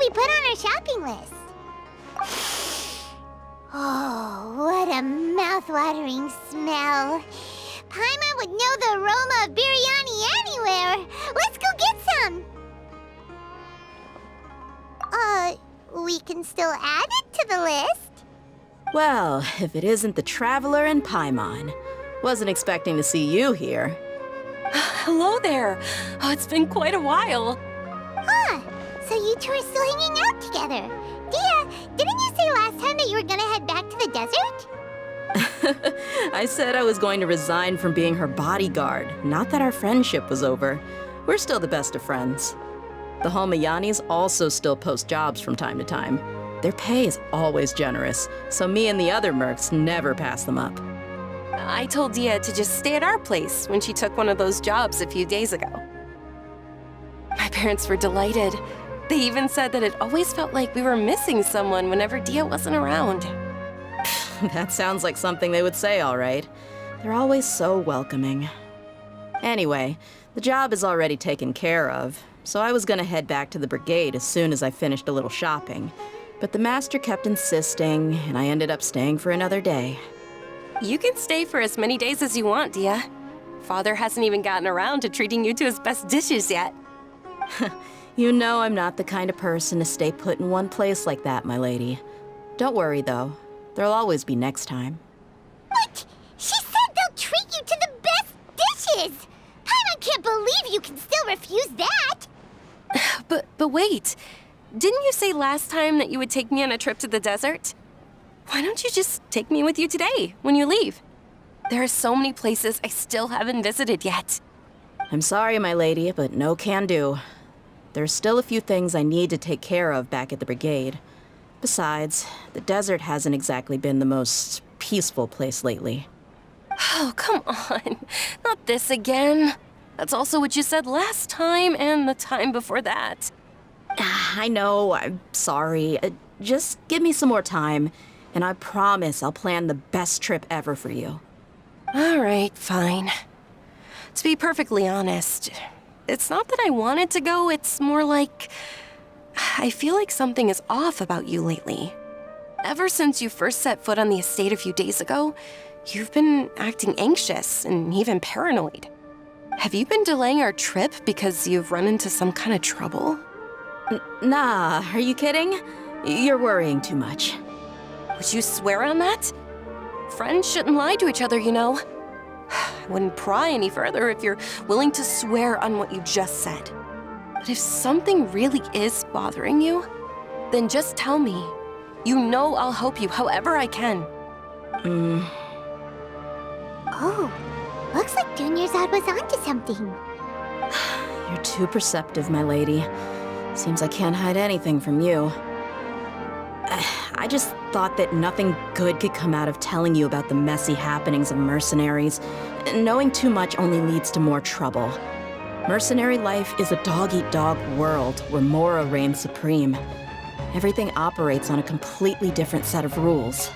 we put on our shopping list? Oh, what a mouth-watering smell. Paimon would know the aroma of biryani anywhere. Let's go get some. We can still add it to the list. Well, if it isn't the Traveler and Paimon. Wasn't expecting to see you here. Hello there. Oh, it's been quite a while. Huh, so you two are still hanging out together. Dia, didn't you say last time that you were gonna head back to the desert? I said I was going to resign from being her bodyguard, not that our friendship was over. We're still the best of friends. The Holmayanis also still post jobs from time to time. Their pay is always generous, so me and the other mercs never pass them up. I told Dia to just stay at our place when she took one of those jobs a few days ago. My parents were delighted. They even said that it always felt like we were missing someone whenever Dia wasn't around. That sounds like something they would say, all right. They're always so welcoming. Anyway, the job is already taken care of, so I was gonna head back to the brigade as soon as I finished a little shopping. But the master kept insisting, and I ended up staying for another day. You can stay for as many days as you want, Dia. Father hasn't even gotten around to treating you to his best dishes yet. You know I'm not the kind of person to stay put in one place like that, my lady. Don't worry, though. There'll always be next time. What? She said they'll treat you to the best dishes! Paimon can't believe you can still refuse that! But wait. Didn't you say last time that you would take me on a trip to the desert? Why don't you just take me with you today, when you leave? There are so many places I still haven't visited yet. I'm sorry, my lady, but no can do. There's still a few things I need to take care of back at the brigade. Besides, the desert hasn't exactly been the most peaceful place lately. Oh, come on. Not this again. That's also what you said last time and the time before that. I know, I'm sorry. Just give me some more time, and I promise I'll plan the best trip ever for you. All right, fine. To be perfectly honest, it's not that I wanted to go, it's more like I feel like something is off about you lately. Ever since you first set foot on the estate a few days ago, you've been acting anxious and even paranoid. Have you been delaying our trip because you've run into some kind of trouble? Nah, are you kidding? You're worrying too much. Would you swear on that? Friends shouldn't lie to each other, you know. I wouldn't pry any further if you're willing to swear on what you just said. But if something really is bothering you, then just tell me. You know I'll help you however I can. Oh, looks like Dunyarzad was onto something. You're too perceptive, my lady. Seems I can't hide anything from you. I just thought that nothing good could come out of telling you about the messy happenings of mercenaries. Knowing too much only leads to more trouble. Mercenary life is a dog-eat-dog world where Mora reigns supreme. Everything operates on a completely different set of rules.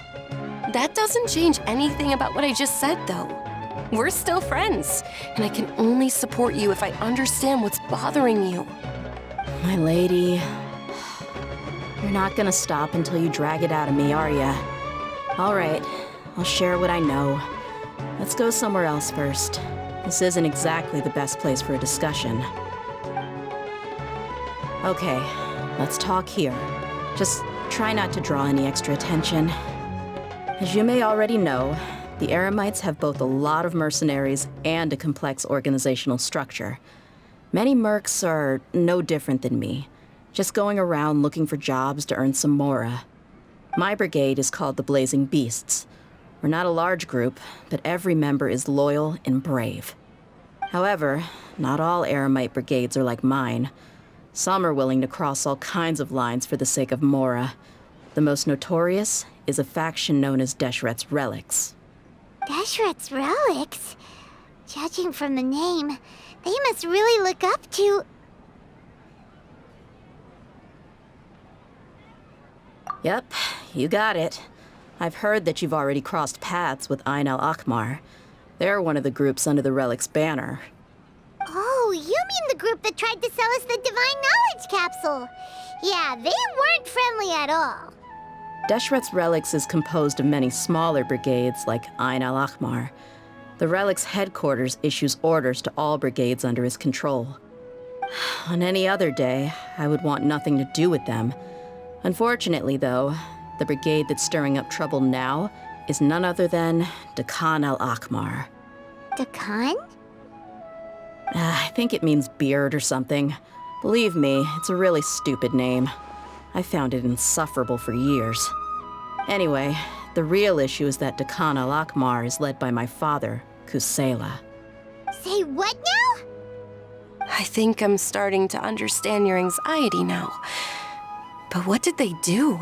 That doesn't change anything about what I just said, though. We're still friends, and I can only support you if I understand what's bothering you. My lady, you're not gonna stop until you drag it out of me, are ya? All right, I'll share what I know. Let's go somewhere else first. This isn't exactly the best place for a discussion. Okay, let's talk here. Just try not to draw any extra attention. As you may already know, the Eremites have both a lot of mercenaries and a complex organizational structure. Many mercs are no different than me, just going around looking for jobs to earn some mora. My brigade is called the Blazing Beasts. We're not a large group, but every member is loyal and brave. However, not all Eremite brigades are like mine. Some are willing to cross all kinds of lines for the sake of mora. The most notorious is a faction known as Deshret's Relics. Deshret's Relics? Judging from the name, they must really look up to... Yep, you got it. I've heard that you've already crossed paths with Ain al-Akmar. They're one of the groups under the Relic's banner. Oh, you mean the group that tried to sell us the Divine Knowledge Capsule? Yeah, they weren't friendly at all. Deshret's Relics is composed of many smaller brigades like Ain al-Ahmar. The Relic's headquarters issues orders to all brigades under his control. On any other day, I would want nothing to do with them. Unfortunately, though, the brigade that's stirring up trouble now is none other than Dakan al-Ahmar. Dakan? I think it means beard or something. Believe me, it's a really stupid name. I found it insufferable for years. Anyway, the real issue is that Dakan al-Ahmar is led by my father, Kusela. Say what now? I think I'm starting to understand your anxiety now. But what did they do?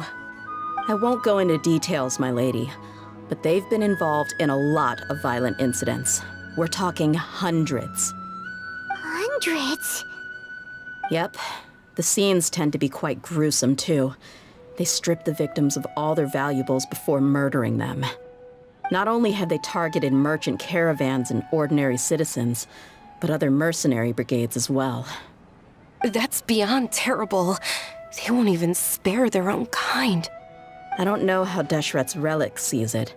I won't go into details, my lady, but they've been involved in a lot of violent incidents. We're talking hundreds. Hundreds? Yep. The scenes tend to be quite gruesome, too. They strip the victims of all their valuables before murdering them. Not only have they targeted merchant caravans and ordinary citizens, but other mercenary brigades as well. That's beyond terrible. They won't even spare their own kind. I don't know how Deshret's Relic sees it.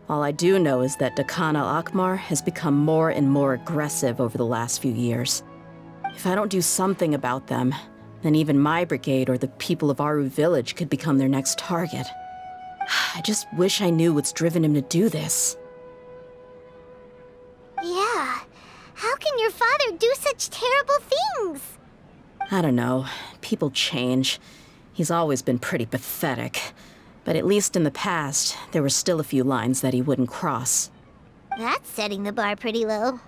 All I do know is that Dakan al-Ahmar has become more and more aggressive over the last few years. If I don't do something about them, then even my brigade or the people of Aru Village could become their next target. I just wish I knew what's driven him to do this. Yeah. How can your father do such terrible things? I don't know. People change. He's always been pretty pathetic. But at least in the past, there were still a few lines that he wouldn't cross. That's setting the bar pretty low.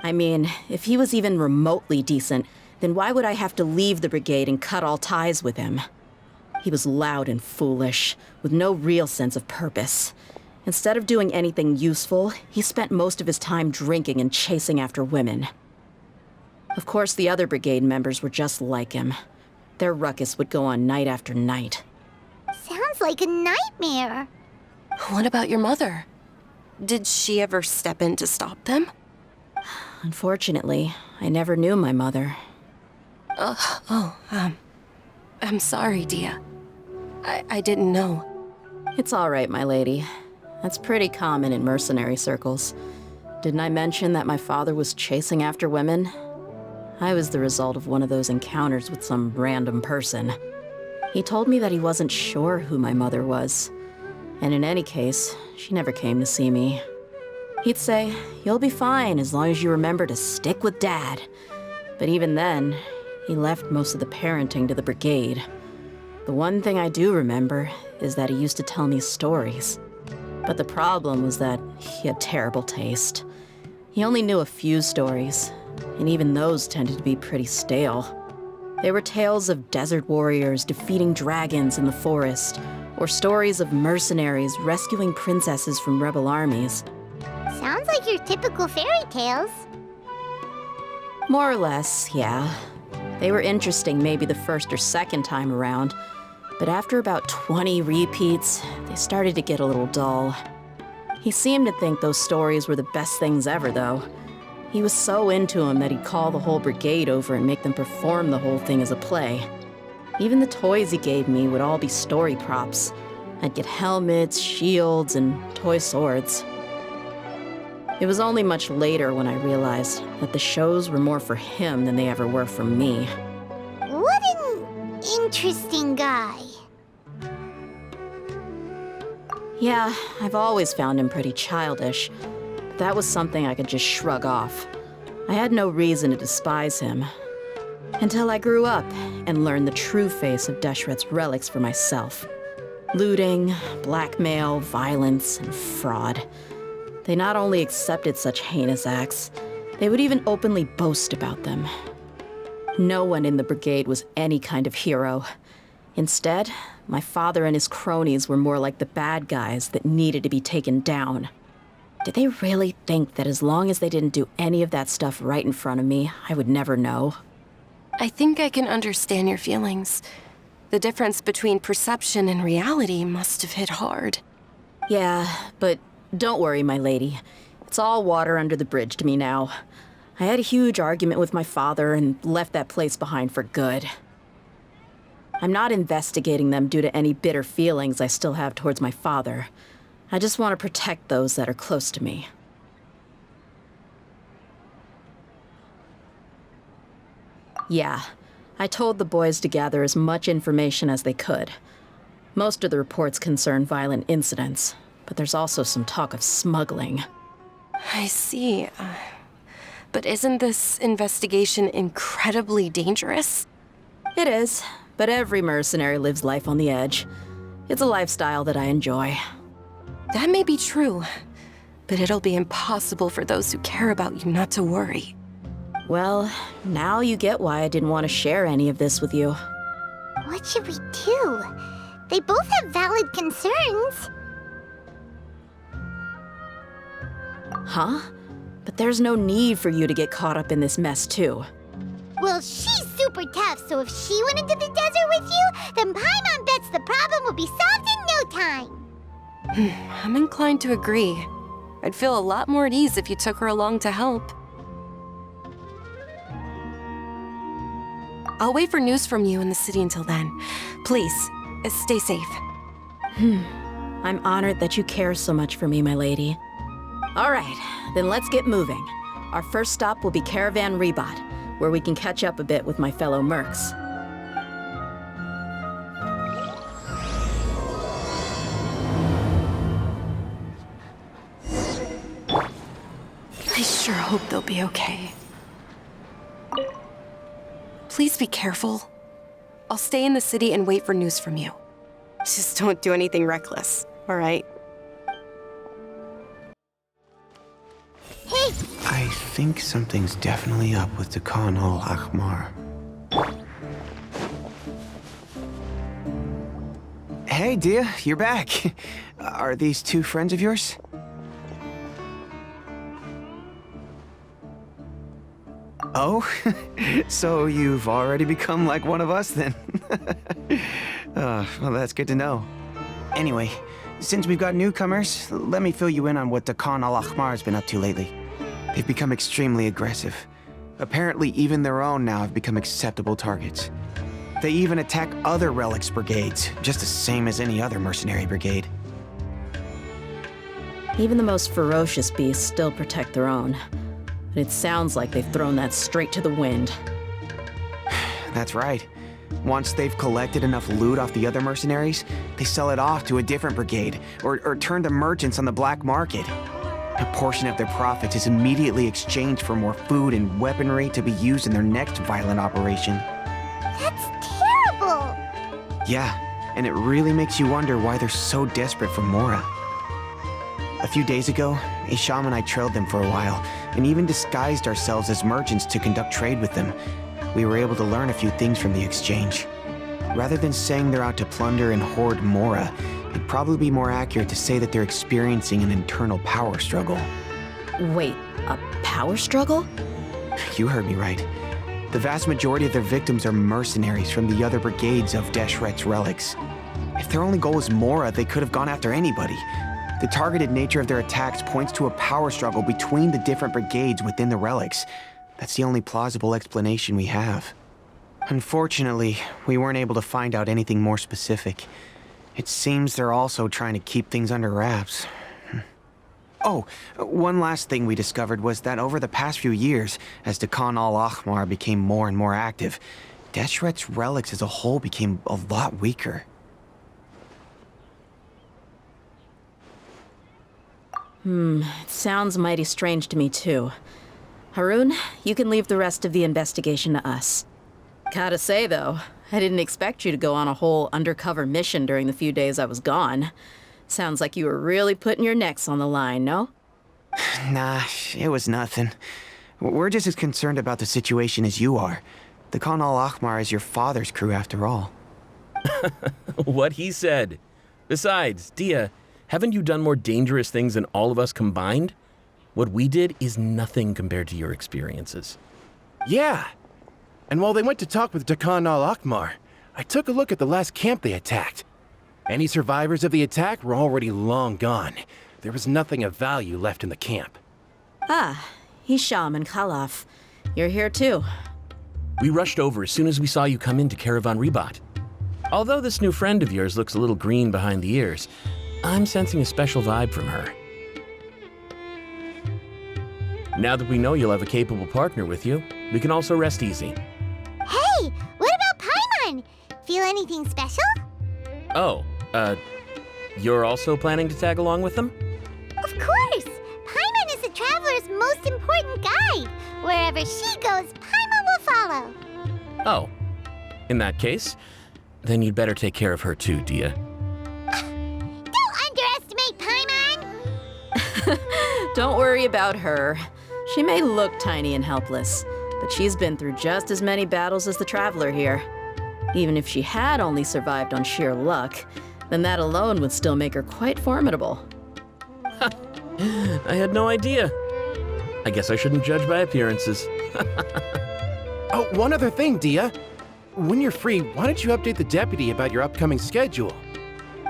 I mean, if he was even remotely decent, then why would I have to leave the brigade and cut all ties with him? He was loud and foolish, with no real sense of purpose. Instead of doing anything useful, he spent most of his time drinking and chasing after women. Of course, the other brigade members were just like him. Their ruckus would go on night after night. Sounds like a nightmare. What about your mother? Did she ever step in to stop them? Unfortunately, I never knew my mother. I'm sorry, Dia. I didn't know. It's all right, my lady. That's pretty common in mercenary circles. Didn't I mention that my father was chasing after women? I was the result of one of those encounters with some random person. He told me that he wasn't sure who my mother was. And in any case, she never came to see me. He'd say, "You'll be fine as long as you remember to stick with Dad." But even then, he left most of the parenting to the brigade. The one thing I do remember is that he used to tell me stories. But the problem was that he had terrible taste. He only knew a few stories, and even those tended to be pretty stale. They were tales of desert warriors defeating dragons in the forest, or stories of mercenaries rescuing princesses from rebel armies. Sounds like your typical fairy tales. More or less, yeah. They were interesting maybe the first or second time around, but after about 20 repeats, they started to get a little dull. He seemed to think those stories were the best things ever, though. He was so into them that he'd call the whole brigade over and make them perform the whole thing as a play. Even the toys he gave me would all be story props. I'd get helmets, shields, and toy swords. It was only much later when I realized that the shows were more for him than they ever were for me. What an interesting guy. Yeah, I've always found him pretty childish, but that was something I could just shrug off. I had no reason to despise him. Until I grew up and learned the true face of Deshret's Relics for myself. Looting, blackmail, violence, and fraud. They not only accepted such heinous acts, they would even openly boast about them. No one in the brigade was any kind of hero. Instead, my father and his cronies were more like the bad guys that needed to be taken down. Did they really think that as long as they didn't do any of that stuff right in front of me, I would never know? I think I can understand your feelings. The difference between perception and reality must have hit hard. Yeah, but don't worry, my lady. It's all water under the bridge to me now. I had a huge argument with my father and left that place behind for good. I'm not investigating them due to any bitter feelings I still have towards my father. I just want to protect those that are close to me. Yeah, I told the boys to gather as much information as they could. Most of the reports concern violent incidents, but there's also some talk of smuggling. I see. But isn't this investigation incredibly dangerous? It is, but every mercenary lives life on the edge. It's a lifestyle that I enjoy. That may be true, but it'll be impossible for those who care about you not to worry. Well, now you get why I didn't want to share any of this with you. What should we do? They both have valid concerns. Huh? But there's no need for you to get caught up in this mess, too. Well, she's super tough, so if she went into the desert with you, then Paimon bets the problem will be solved in no time. I'm inclined to agree. I'd feel a lot more at ease if you took her along to help. I'll wait for news from you in the city until then. Please, stay safe. I'm honored that you care so much for me, my lady. All right, then let's get moving. Our first stop will be Caravan Rebot, where we can catch up a bit with my fellow mercs. I sure hope they'll be okay. Please be careful. I'll stay in the city and wait for news from you. Just don't do anything reckless, all right? Hey, I think something's definitely up with Dakan al-Ahmar. Hey, Dia, you're back. Are these two friends of yours? Oh, so you've already become like one of us then? Well, that's good to know. Anyway, since we've got newcomers, let me fill you in on what Dakan al-Ahmar has been up to lately. They've become extremely aggressive. Apparently, even their own now have become acceptable targets. They even attack other relics brigades, just the same as any other mercenary brigade. Even the most ferocious beasts still protect their own. But it sounds like they've thrown that straight to the wind. That's right. Once they've collected enough loot off the other mercenaries, they sell it off to a different brigade, or turn to merchants on the black market. A portion of their profits is immediately exchanged for more food and weaponry to be used in their next violent operation. that's terrible. Yeah, and it really makes you wonder why they're so desperate for Mora. A few days ago, Isham and I trailed them for a while, and even disguised ourselves as merchants to conduct trade with them. We were able to learn a few things from the exchange. Rather than saying they're out to plunder and hoard Mora, it'd probably be more accurate to say that they're experiencing an internal power struggle. Wait, a power struggle? You heard me right. The vast majority of their victims are mercenaries from the other brigades of Deshret's relics. If their only goal is Mora, they could have gone after anybody. The targeted nature of their attacks points to a power struggle between the different brigades within the relics. That's the only plausible explanation we have. Unfortunately, we weren't able to find out anything more specific. It seems they're also trying to keep things under wraps. Oh, one last thing we discovered was that over the past few years, as Dakan al-Ahmar became more and more active, Deshret's relics as a whole became a lot weaker. It sounds mighty strange to me, too. Harun, you can leave the rest of the investigation to us. Gotta say, though, I didn't expect you to go on a whole undercover mission during the few days I was gone. Sounds like you were really putting your necks on the line, no? Nah, it was nothing. We're just as concerned about the situation as you are. Dakan al-Ahmar is your father's crew after all. What he said. Besides, Dia, haven't you done more dangerous things than all of us combined? What we did is nothing compared to your experiences. Yeah. And while they went to talk with Dakan al-Ahmar, I took a look at the last camp they attacked. Any survivors of the attack were already long gone. There was nothing of value left in the camp. Ah, Hisham and Khalaf. You're here too. We rushed over as soon as we saw you come into Caravan Rebot. Although this new friend of yours looks a little green behind the ears, I'm sensing a special vibe from her. Now that we know you'll have a capable partner with you, we can also rest easy. Hey, what about Paimon? Feel anything special? Oh, you're also planning to tag along with them? Of course! Paimon is the traveler's most important guide. Wherever she goes, Paimon will follow. Oh, in that case, then you'd better take care of her too, Dia. Don't underestimate Paimon! Don't worry about her. She may look tiny and helpless, but she's been through just as many battles as the traveler here. Even if she had only survived on sheer luck, then that alone would still make her quite formidable. I had no idea. I guess I shouldn't judge by appearances. Oh, one other thing, Dia. When you're free, why don't you update the deputy about your upcoming schedule?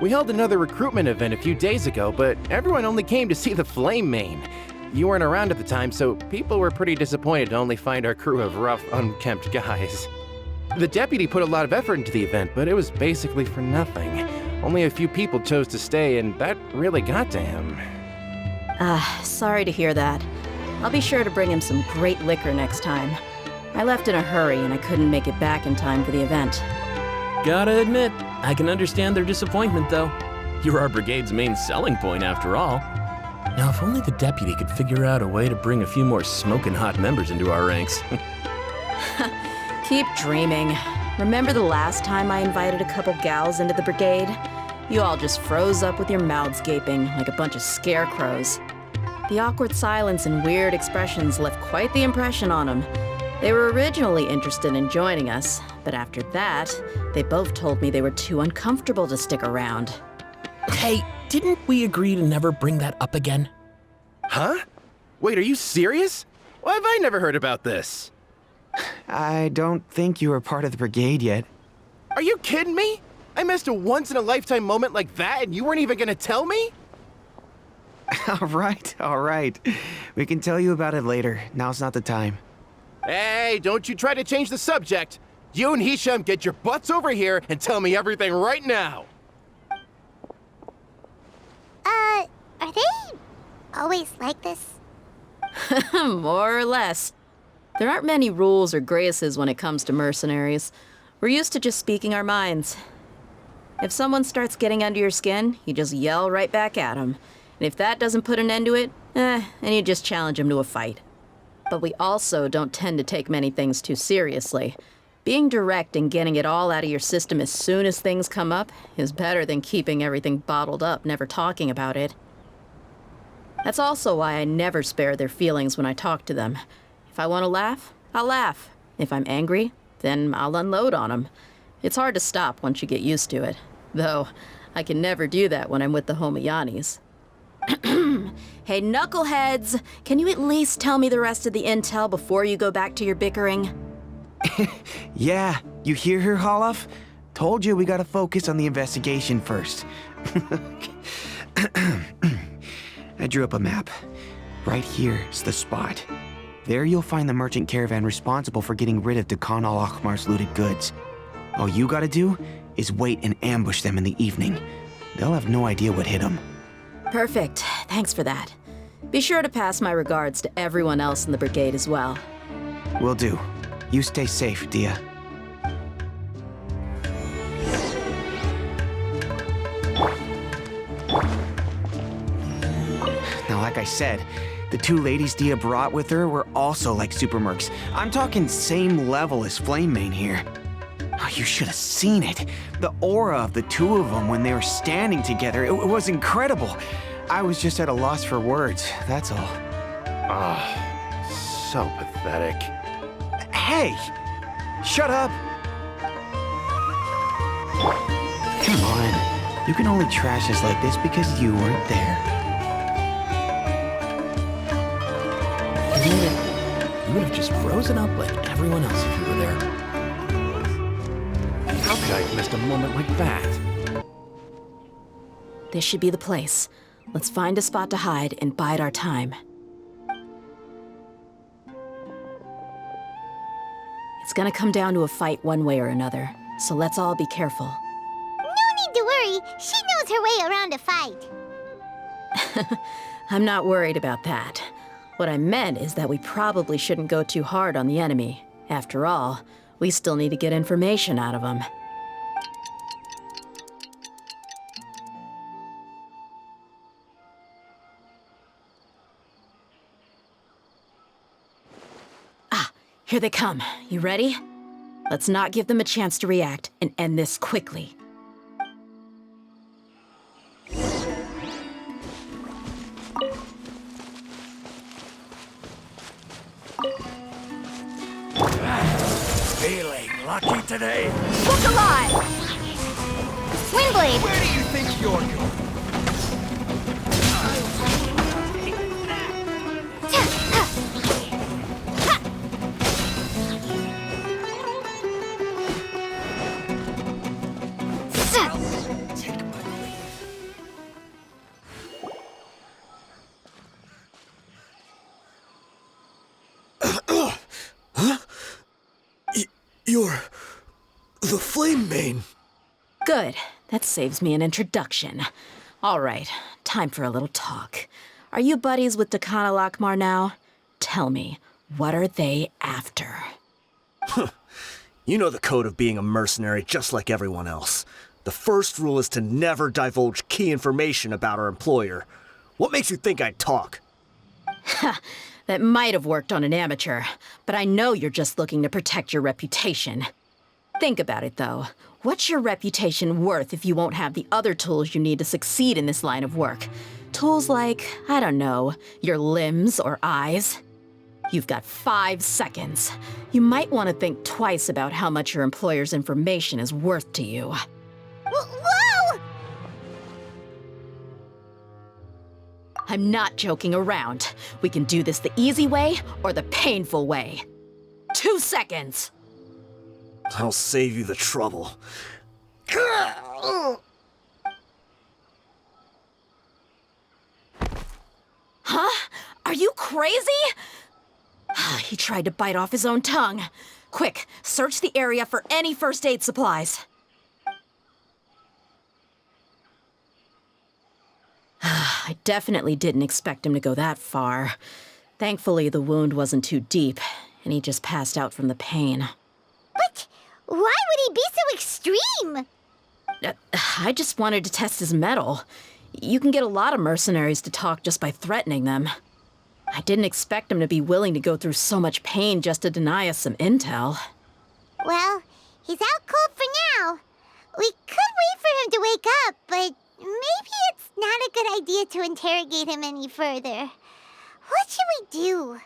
We held another recruitment event a few days ago, but everyone only came to see the Flame Mane. You weren't around at the time, so people were pretty disappointed to only find our crew of rough, unkempt guys. The deputy put a lot of effort into the event, but it was basically for nothing. Only a few people chose to stay, and that really got to him. Sorry to hear that. I'll be sure to bring him some great liquor next time. I left in a hurry and I couldn't make it back in time for the event. Gotta admit, I can understand their disappointment, though. You're our brigade's main selling point, after all. Now, if only the deputy could figure out a way to bring a few more smoking hot members into our ranks. Keep dreaming. Remember the last time I invited a couple gals into the brigade? You all just froze up with your mouths gaping like a bunch of scarecrows. The awkward silence and weird expressions left quite the impression on them. They were originally interested in joining us, but after that, they both told me they were too uncomfortable to stick around. Hey, didn't we agree to never bring that up again? Huh? Wait, are you serious? Why have I never heard about this? I don't think you were part of the brigade yet. Are you kidding me? I missed a once-in-a-lifetime moment like that and you weren't even gonna tell me? All right. We can tell you about it later. Now's not the time. Hey, don't you try to change the subject. You and Hisham get your butts over here and tell me everything right now. Are they always like this? More or less. There aren't many rules or graces when it comes to mercenaries. We're used to just speaking our minds. If someone starts getting under your skin, you just yell right back at them. And if that doesn't put an end to it, then you just challenge them to a fight. But we also don't tend to take many things too seriously. Being direct and getting it all out of your system as soon as things come up is better than keeping everything bottled up, never talking about it. That's also why I never spare their feelings when I talk to them. If I want to laugh, I'll laugh. If I'm angry, then I'll unload on them. It's hard to stop once you get used to it. Though, I can never do that when I'm with the Homayanis. Hey, knuckleheads! Can you at least tell me the rest of the intel before you go back to your bickering? Yeah, you hear her, Holloff? Told you we gotta focus on the investigation first. I drew up a map. Right here's the spot. There you'll find the merchant caravan responsible for getting rid of Dakan al-Akhmar's looted goods. All you gotta do is wait and ambush them in the evening. They'll have no idea what hit them. Perfect. Thanks for that. Be sure to pass my regards to everyone else in the brigade as well. Will do. You stay safe, Dia. Now, like I said, the two ladies Dia brought with her were also like super mercs. I'm talking same level as Flame Mane here. Oh, you should have seen it. The aura of the two of them when they were standing together, it was incredible. I was just at a loss for words, that's all. So pathetic. Hey! Shut up! Come on. You can only trash us like this because you weren't there. You would have just frozen up like everyone else if you were there. How could I have missed a moment like that? This should be the place. Let's find a spot to hide and bide our time. It's gonna come down to a fight one way or another, so let's all be careful. She knows her way around a fight. I'm not worried about that. What I meant is that we probably shouldn't go too hard on the enemy. After all, we still need to get information out of them. Ah, here they come. You ready? Let's not give them a chance to react and end this quickly. Feeling lucky today? Look alive! Windblade! Where do you think you're going? Take my You're the Flame Mane. Good. That saves me an introduction. All right, time for a little talk. Are you buddies with Dakana Lockmar now? Tell me, what are they after? You know the code of being a mercenary just like everyone else. The first rule is to never divulge key information about our employer. What makes you think I'd talk? That might have worked on an amateur, but I know you're just looking to protect your reputation. Think about it, though. What's your reputation worth if you won't have the other tools you need to succeed in this line of work? Tools like, I don't know, your limbs or eyes? You've got 5 seconds. You might want to think twice about how much your employer's information is worth to you. Whoa! I'm not joking around. We can do this the easy way or the painful way. 2 seconds! I'll save you the trouble. Huh? Are you crazy? He tried to bite off his own tongue. Quick, search the area for any first aid supplies. I definitely didn't expect him to go that far. Thankfully, the wound wasn't too deep, and he just passed out from the pain. But why would he be so extreme? I just wanted to test his mettle. You can get a lot of mercenaries to talk just by threatening them. I didn't expect him to be willing to go through so much pain just to deny us some intel. Well, he's out cold for now. We could wait for him to wake up, but maybe it's not a good idea to interrogate him any further. What should we do?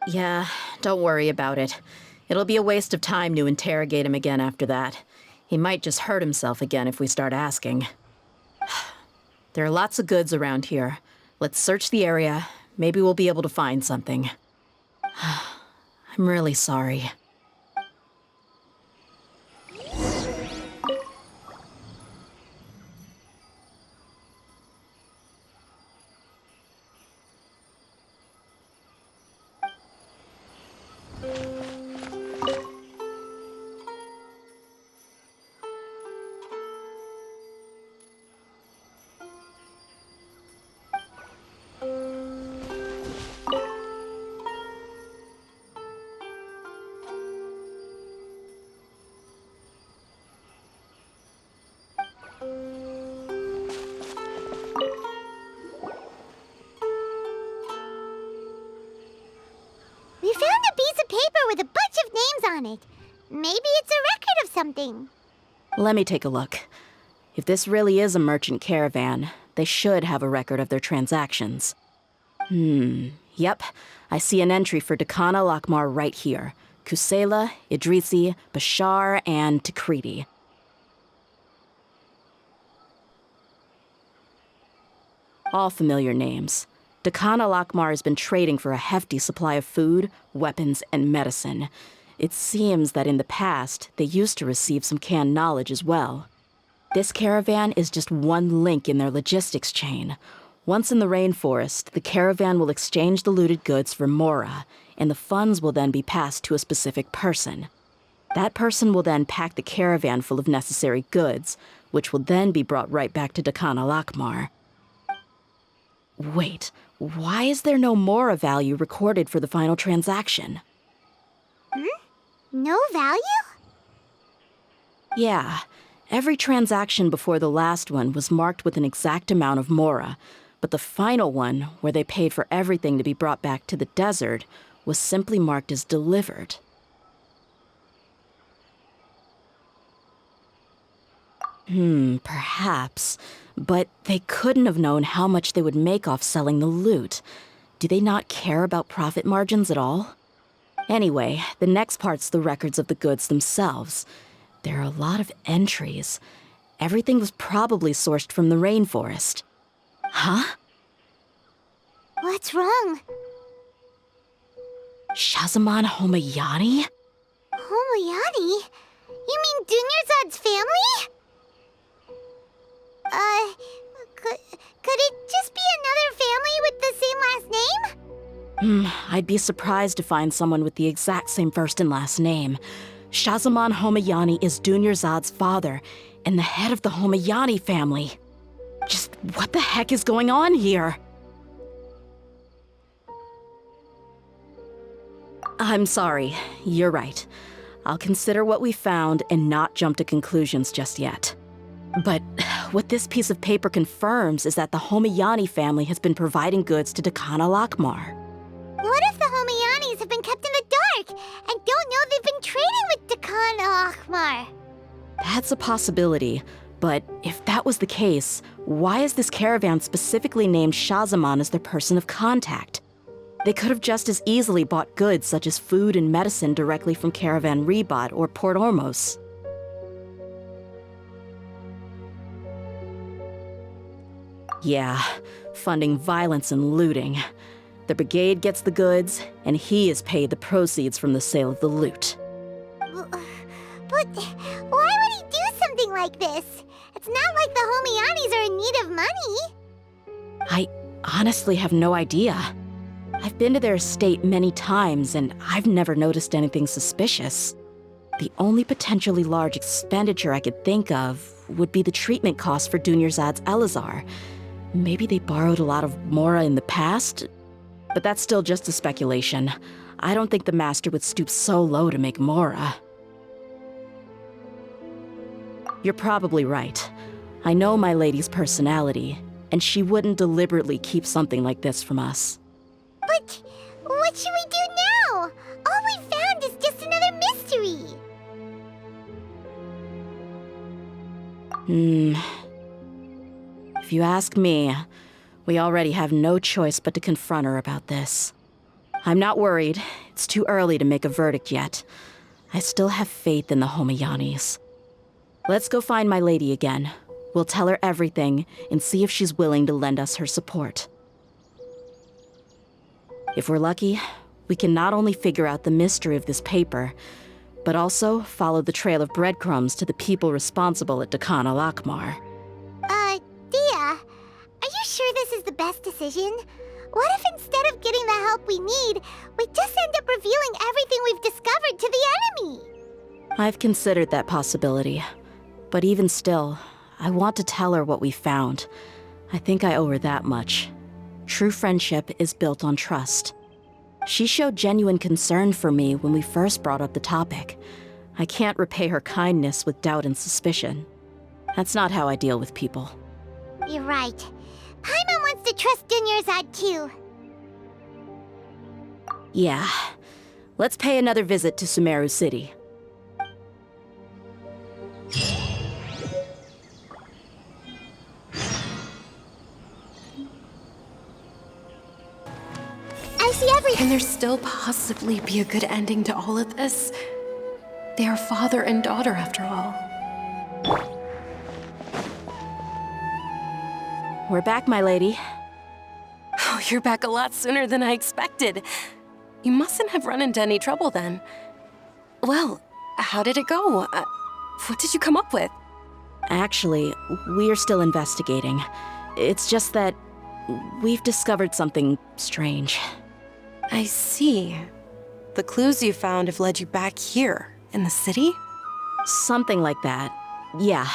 Yeah, don't worry about it. It'll be a waste of time to interrogate him again after that. He might just hurt himself again if we start asking. There are lots of goods around here. Let's search the area. Maybe we'll be able to find something. I'm really sorry. We found a piece of paper with a bunch of names on it. Maybe it's a record of something. Let me take a look. If this really is a merchant caravan, they should have a record of their transactions. Yep. I see an entry for Dakana Lockmar right here. Kusela, Idrisi, Bashar, and Takriti. All familiar names. Dakana Lockmar has been trading for a hefty supply of food, weapons, and medicine. It seems that in the past, they used to receive some canned knowledge as well. This caravan is just one link in their logistics chain. Once in the rainforest, the caravan will exchange the looted goods for Mora, and the funds will then be passed to a specific person. That person will then pack the caravan full of necessary goods, which will then be brought right back to Dakan al-Akmar. Wait, why is there no Mora value recorded for the final transaction? No value? Yeah, every transaction before the last one was marked with an exact amount of Mora, but the final one, where they paid for everything to be brought back to the desert, was simply marked as delivered. Perhaps. But they couldn't have known how much they would make off selling the loot. Do they not care about profit margins at all? Anyway, the next part's the records of the goods themselves. There are a lot of entries. Everything was probably sourced from the rainforest. Huh? What's wrong? Shahzaman Homayani? Homayani? You mean Dunyarzad's family? Could it just be another family with the same last name? I'd be surprised to find someone with the exact same first and last name. Shahzaman Homayani is Dunyarzad's father, and the head of the Homayani family. Just what the heck is going on here? I'm sorry, you're right. I'll consider what we found and not jump to conclusions just yet. But what this piece of paper confirms is that the Homayani family has been providing goods to Dakan al-Akmar. What if the Homayanis have been kept in the dark and don't know they've been trading with Dakan al-Akmar? That's a possibility, but if that was the case, why is this caravan specifically named Shahzaman as their person of contact? They could have just as easily bought goods such as food and medicine directly from Caravan Ribat or Port Ormos. Yeah, funding violence and looting. The brigade gets the goods, and he is paid the proceeds from the sale of the loot. But why would he do something like this? It's not like the Homayanis are in need of money. I honestly have no idea. I've been to their estate many times, and I've never noticed anything suspicious. The only potentially large expenditure I could think of would be the treatment costs for Dunyarzad's Elazar. Maybe they borrowed a lot of Mora in the past, but that's still just a speculation. I don't think the Master would stoop so low to make Mora. You're probably right. I know my lady's personality, and she wouldn't deliberately keep something like this from us. But what should we do now? All we found is just another mystery. If you ask me, we already have no choice but to confront her about this. I'm not worried. It's too early to make a verdict yet. I still have faith in the Homayanis. Let's go find my lady again. We'll tell her everything and see if she's willing to lend us her support. If we're lucky, we can not only figure out the mystery of this paper, but also follow the trail of breadcrumbs to the people responsible at Dakan al-Akmar. Dia, are you sure this is the best decision? What if instead of getting the help we need, we just end up revealing everything we've discovered to the enemy? I've considered that possibility. But even still, I want to tell her what we found. I think I owe her that much. True friendship is built on trust. She showed genuine concern for me when we first brought up the topic. I can't repay her kindness with doubt and suspicion. That's not how I deal with people. You're right. Paimon wants to trust Dunyarzad too. Yeah. Let's pay another visit to Sumeru City. I see everything. Can there still possibly be a good ending to all of this? They are father and daughter, after all. We're back, my lady. Oh, you're back a lot sooner than I expected. You mustn't have run into any trouble then. Well, how did it go? What did you come up with? Actually, we're still investigating. It's just that we've discovered something strange. I see. The clues you found have led you back here, in the city? Something like that. Yeah.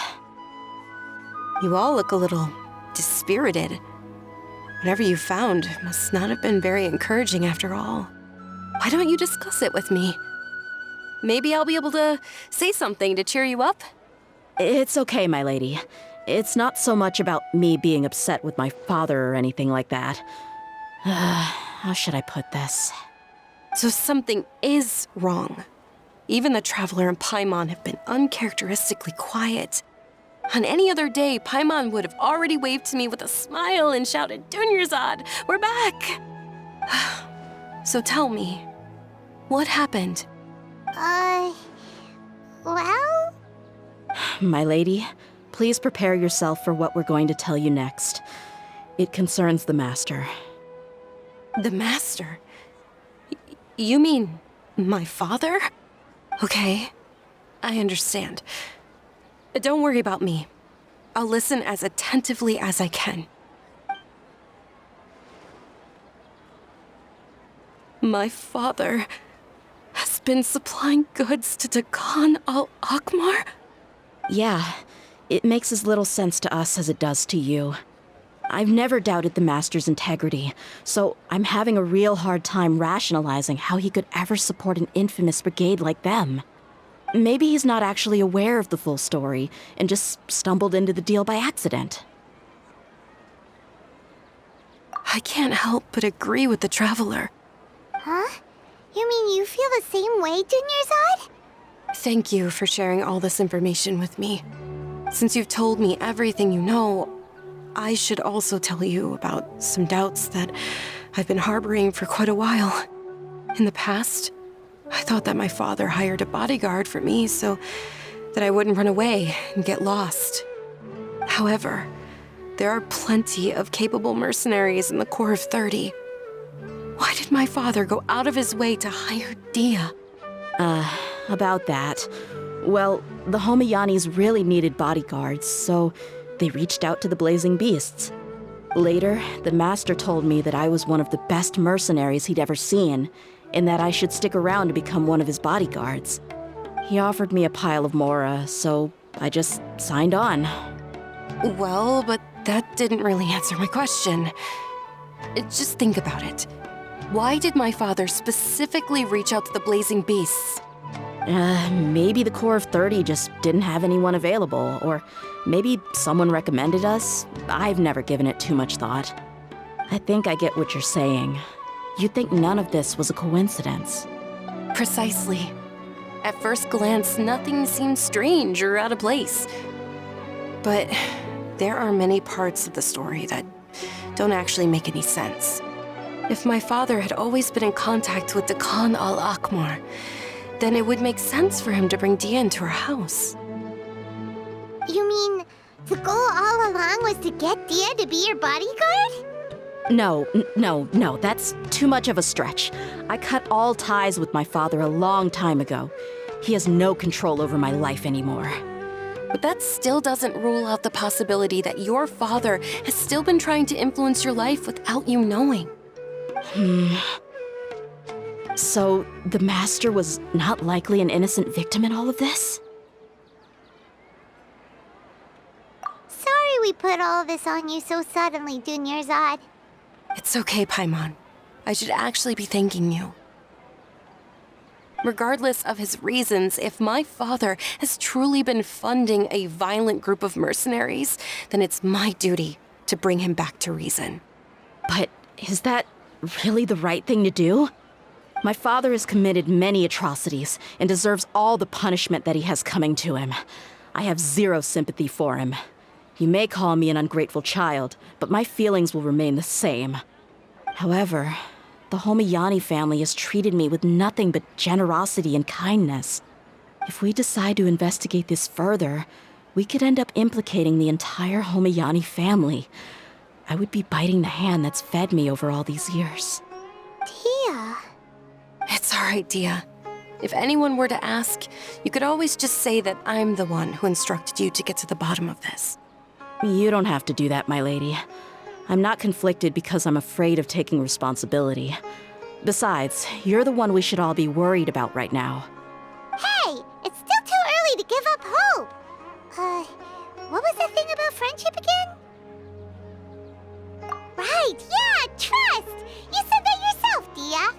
You all look a little dispirited. Whatever you found must not have been very encouraging after all. Why don't you discuss it with me? Maybe I'll be able to say something to cheer you up? It's okay, my lady. It's not so much about me being upset with my father or anything like that. How should I put this? So something is wrong. Even the Traveler and Paimon have been uncharacteristically quiet. On any other day, Paimon would have already waved to me with a smile and shouted, "Dunyarzad, we're back!" So tell me, what happened? Well? My lady, please prepare yourself for what we're going to tell you next. It concerns the Master. The Master? You mean my father? Okay, I understand. Don't worry about me. I'll listen as attentively as I can. My father has been supplying goods to Dakan al-Akmar? Yeah, it makes as little sense to us as it does to you. I've never doubted the Master's integrity, so I'm having a real hard time rationalizing how he could ever support an infamous brigade like them. Maybe he's not actually aware of the full story and just stumbled into the deal by accident. I can't help but agree with the Traveler. Huh? You mean you feel the same way, Dunyarzad? Thank you for sharing all this information with me. Since you've told me everything you know, I should also tell you about some doubts that I've been harboring for quite a while. In the past, I thought that my father hired a bodyguard for me so that I wouldn't run away and get lost. However, there are plenty of capable mercenaries in the Corps of 30. Why did my father go out of his way to hire Dia? About that. Well, the Homayanis really needed bodyguards, so they reached out to the Blazing Beasts. Later, the Master told me that I was one of the best mercenaries he'd ever seen, and that I should stick around to become one of his bodyguards. He offered me a pile of Mora, so I just signed on. Well, but that didn't really answer my question. Just think about it. Why did my father specifically reach out to the Blazing Beasts? Maybe the Corps of 30 just didn't have anyone available, or maybe someone recommended us. I've never given it too much thought. I think I get what you're saying. You'd think none of this was a coincidence. Precisely. At first glance, nothing seemed strange or out of place. But there are many parts of the story that don't actually make any sense. If my father had always been in contact with Dakan al-Akmar, then it would make sense for him to bring Dia into our house. You mean the goal all along was to get Dia to be your bodyguard? No, that's too much of a stretch. I cut all ties with my father a long time ago. He has no control over my life anymore. But that still doesn't rule out the possibility that your father has still been trying to influence your life without you knowing. So, the Master was not likely an innocent victim in all of this? Sorry we put all this on you so suddenly, Dunyarzad. It's okay, Paimon. I should actually be thanking you. Regardless of his reasons, if my father has truly been funding a violent group of mercenaries, then it's my duty to bring him back to reason. But is that really the right thing to do? My father has committed many atrocities and deserves all the punishment that he has coming to him. I have zero sympathy for him. You may call me an ungrateful child, but my feelings will remain the same. However, the Homayani family has treated me with nothing but generosity and kindness. If we decide to investigate this further, we could end up implicating the entire Homayani family. I would be biting the hand that's fed me over all these years. Dia. It's all right, Dia. If anyone were to ask, you could always just say that I'm the one who instructed you to get to the bottom of this. You don't have to do that, my lady. I'm not conflicted because I'm afraid of taking responsibility. Besides, you're the one we should all be worried about right now. Hey, it's still too early to give up hope. What was the thing about friendship Right, yeah, trust! You said that yourself, Dia.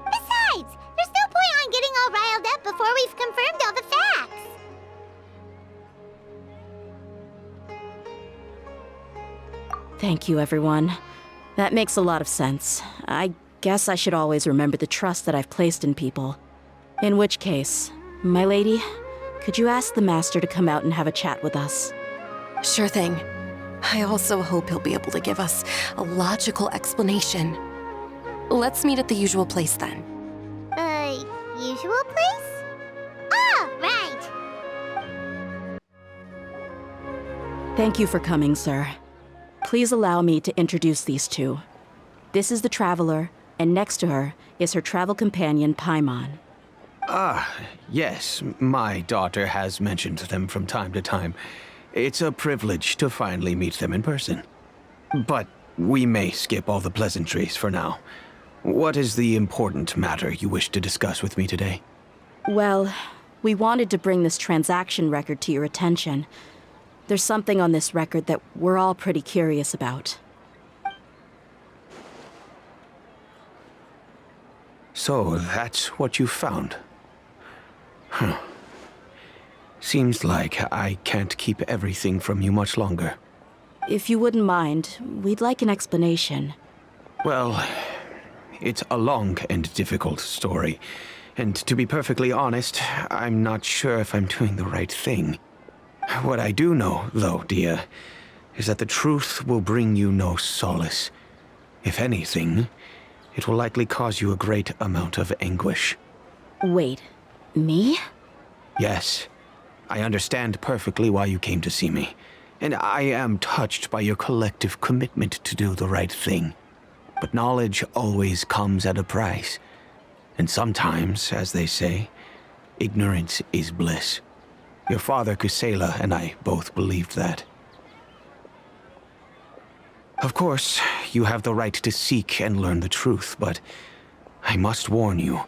Besides, there's no point on getting all riled up before we've confirmed all the facts. Thank you, everyone. That makes a lot of sense. I guess I should always remember the trust that I've placed in people. In which case, my lady, could you ask the Master to come out and have a chat with us? Sure thing. I also hope he'll be able to give us a logical explanation. Let's meet at the usual place then. Usual place? Oh, right. Thank you for coming, sir. Please allow me to introduce these two. This is the Traveler, and next to her is her travel companion, Paimon. Yes, my daughter has mentioned them from time to time. It's a privilege to finally meet them in person. But we may skip all the pleasantries for now. What is the important matter you wish to discuss with me today? Well, we wanted to bring this transaction record to your attention. There's something on this record that we're all pretty curious about. So that's what you found? Huh. Seems like I can't keep everything from you much longer. If you wouldn't mind, we'd like an explanation. Well, it's a long and difficult story. And to be perfectly honest, I'm not sure if I'm doing the right thing. What I do know, though, Dia, is that the truth will bring you no solace. If anything, it will likely cause you a great amount of anguish. Wait, me? Yes, I understand perfectly why you came to see me, and I am touched by your collective commitment to do the right thing. But knowledge always comes at a price, and sometimes, as they say, ignorance is bliss. Your father, Kusela, and I both believed that. Of course, you have the right to seek and learn the truth, but I must warn you.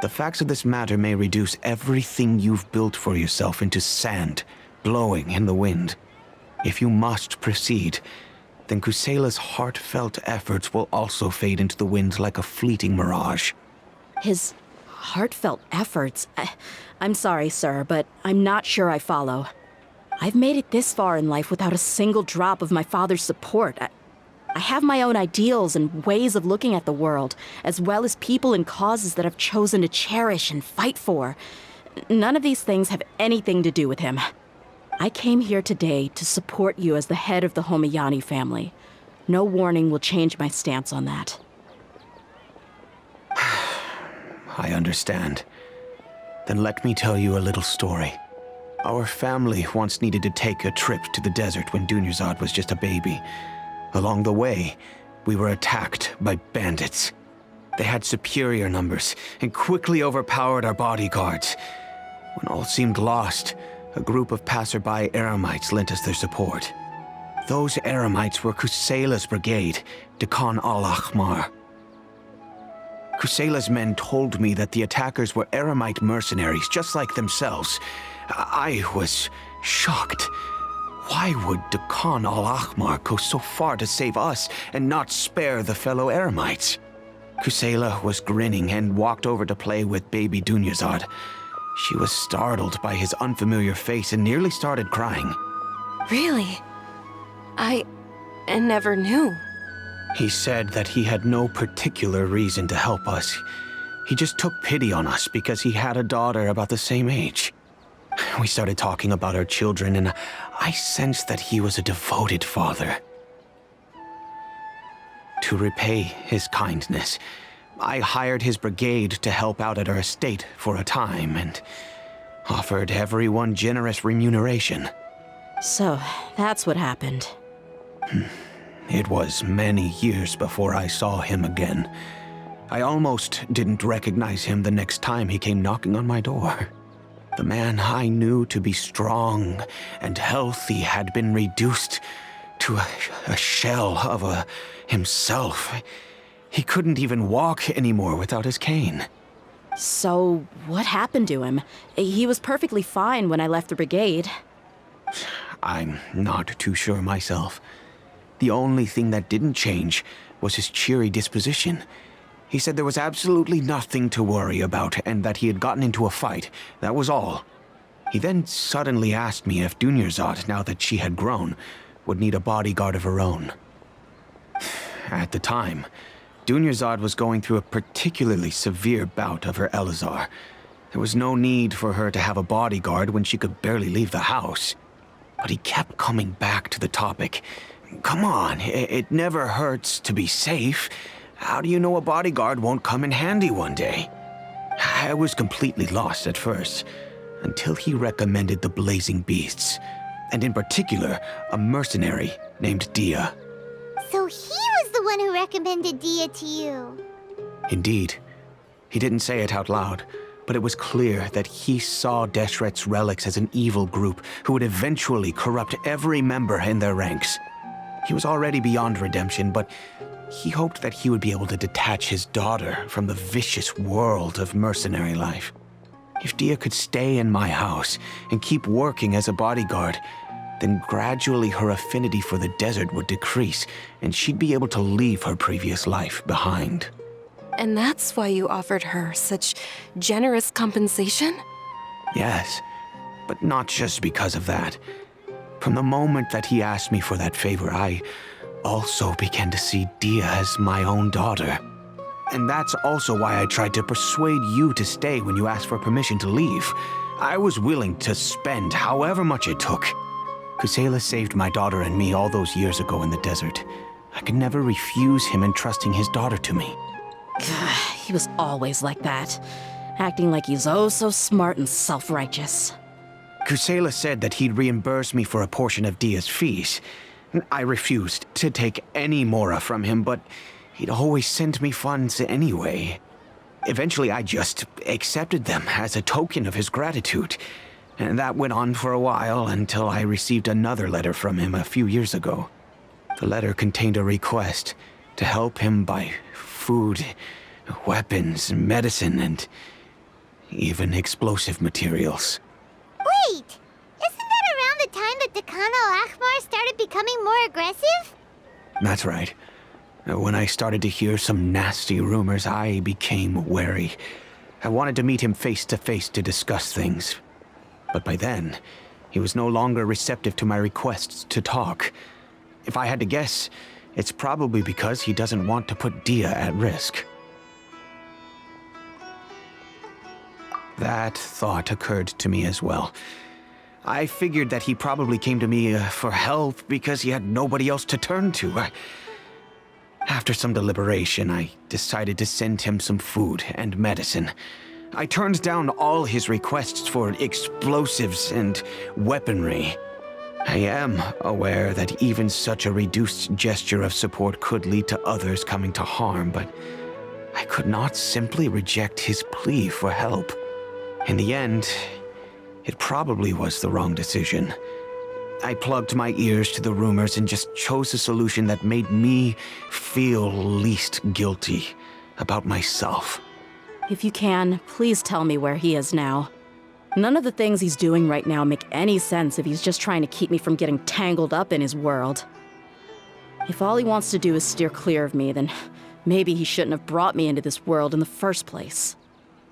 The facts of this matter may reduce everything you've built for yourself into sand, blowing in the wind. If you must proceed, then Kusela's heartfelt efforts will also fade into the wind like a fleeting mirage. His heartfelt efforts? I'm sorry, sir, but I'm not sure I follow. I've made it this far in life without a single drop of my father's support. I have my own ideals and ways of looking at the world, as well as people and causes that I've chosen to cherish and fight for. None of these things have anything to do with him. I came here today to support you as the head of the Homayani family. No warning will change my stance on that. I understand. Then let me tell you a little story. Our family once needed to take a trip to the desert when Dunyarzad was just a baby. Along the way, we were attacked by bandits. They had superior numbers and quickly overpowered our bodyguards. When all seemed lost, a group of passerby Eremites lent us their support. Those Eremites were Kusela's brigade, Dakan al-Ahmar. Kusela's men told me that the attackers were Eremite mercenaries, just like themselves. I was shocked. Why would Dakan al-Ahmar go so far to save us and not spare the fellow Eremites? Kusela was grinning and walked over to play with baby Dunyarzad. She was startled by his unfamiliar face and nearly started crying. Really? I never knew. He said that he had no particular reason to help us. He just took pity on us because he had a daughter about the same age. We started talking about our children, and I sensed that he was a devoted father. To repay his kindness, I hired his brigade to help out at our estate for a time and offered everyone generous remuneration. So, that's what happened. It was many years before I saw him again. I almost didn't recognize him the next time he came knocking on my door. The man I knew to be strong and healthy had been reduced to a shell of himself. He couldn't even walk anymore without his cane. So, what happened to him? He was perfectly fine when I left the brigade. I'm not too sure myself. The only thing that didn't change was his cheery disposition. He said there was absolutely nothing to worry about and that he had gotten into a fight. That was all. He then suddenly asked me if Dunyarzad, now that she had grown, would need a bodyguard of her own. At the time, Dunyarzad was going through a particularly severe bout of her Elazar. There was no need for her to have a bodyguard when she could barely leave the house. But he kept coming back to the topic. Come on, it never hurts to be safe. How do you know a bodyguard won't come in handy one day? I was completely lost at first, until he recommended the Blazing Beasts, and in particular, a mercenary named Dia. So he was the one who recommended Dia to you. Indeed. He didn't say it out loud, but it was clear that he saw Deshret's relics as an evil group who would eventually corrupt every member in their ranks. He was already beyond redemption, but he hoped that he would be able to detach his daughter from the vicious world of mercenary life. If Dia could stay in my house and keep working as a bodyguard, then gradually her affinity for the desert would decrease, and she'd be able to leave her previous life behind. And that's why you offered her such generous compensation? Yes, but not just because of that. From the moment that he asked me for that favor, I also began to see Dia as my own daughter. And that's also why I tried to persuade you to stay when you asked for permission to leave. I was willing to spend however much it took. Kusela saved my daughter and me all those years ago in the desert. I could never refuse him entrusting his daughter to me. He was always like that, acting like he's oh so smart and self-righteous. Kusela said that he'd reimburse me for a portion of Dia's fees. I refused to take any mora from him, but he'd always sent me funds anyway. Eventually, I just accepted them as a token of his gratitude. And that went on for a while until I received another letter from him a few years ago. The letter contained a request to help him buy food, weapons, medicine, and even explosive materials. Wait! Isn't that around the time that Dakan al-Ahmar started becoming more aggressive? That's right. When I started to hear some nasty rumors, I became wary. I wanted to meet him face to face to discuss things. But by then, he was no longer receptive to my requests to talk. If I had to guess, it's probably because he doesn't want to put Dia at risk. That thought occurred to me as well. I figured that he probably came to me for help because he had nobody else to turn to. After some deliberation, I decided to send him some food and medicine. I turned down all his requests for explosives and weaponry. I am aware that even such a reduced gesture of support could lead to others coming to harm, but I could not simply reject his plea for help. In the end, it probably was the wrong decision. I plugged my ears to the rumors and just chose a solution that made me feel least guilty about myself. If you can, please tell me where he is now. None of the things he's doing right now make any sense if he's just trying to keep me from getting tangled up in his world. If all he wants to do is steer clear of me, then maybe he shouldn't have brought me into this world in the first place.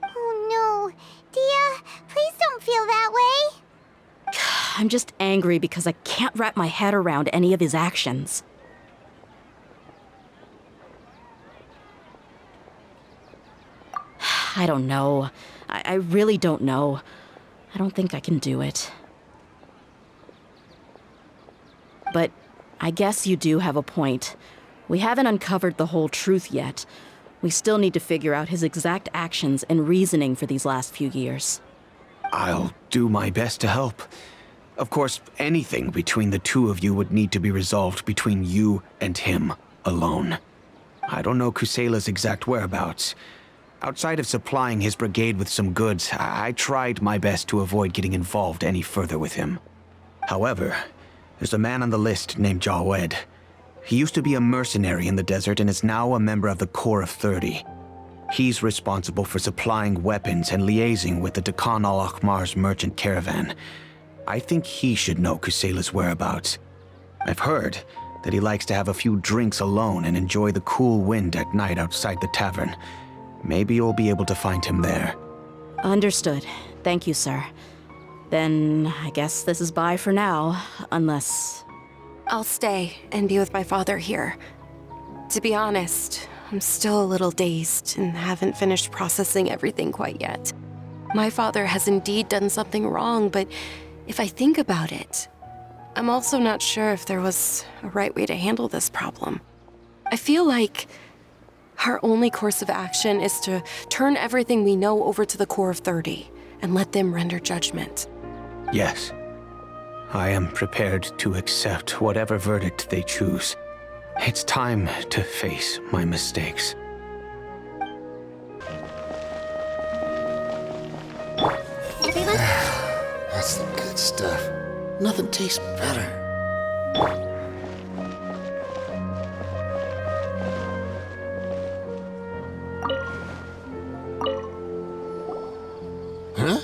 Oh no. Dia, please don't feel that way. I'm just angry because I can't wrap my head around any of his actions. I don't know. I really don't know. I don't think I can do it. But I guess you do have a point. We haven't uncovered the whole truth yet. We still need to figure out his exact actions and reasoning for these last few years. I'll do my best to help. Of course, anything between the two of you would need to be resolved between you and him alone. I don't know Kusela's exact whereabouts. Outside of supplying his brigade with some goods, I tried my best to avoid getting involved any further with him. However, there's a man on the list named Jawed. He used to be a mercenary in the desert and is now a member of the Corps of 30. He's responsible for supplying weapons and liaising with the Dakan al-Ahmar's merchant caravan. I think he should know Kusela's whereabouts. I've heard that he likes to have a few drinks alone and enjoy the cool wind at night outside the tavern. Maybe you'll be able to find him there. Understood. Thank you, sir. Then I guess this is bye for now, unless... I'll stay and be with my father here. To be honest, I'm still a little dazed and haven't finished processing everything quite yet. My father has indeed done something wrong, but if I think about it, I'm also not sure if there was a right way to handle this problem. I feel like our only course of action is to turn everything we know over to the Core of 30 and let them render judgment. Yes. I am prepared to accept whatever verdict they choose. It's time to face my mistakes. Everyone? That's the good stuff. Nothing tastes better. Huh?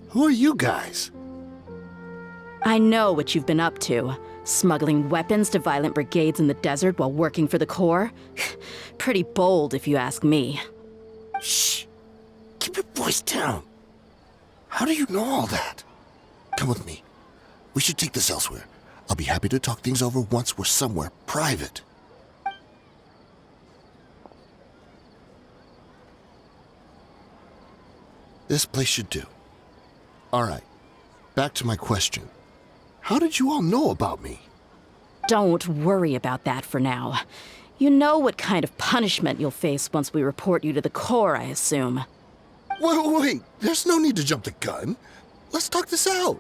Who are you guys? I know what you've been up to. Smuggling weapons to violent brigades in the desert while working for the Corps? Pretty bold, if you ask me. Shh. Keep your voice down. How do you know all that? Come with me. We should take this elsewhere. I'll be happy to talk things over once we're somewhere private. This place should do. All right. Back to my question. How did you all know about me? Don't worry about that for now. You know what kind of punishment you'll face once we report you to the Corps, I assume. Wait. There's no need to jump the gun. Let's talk this out.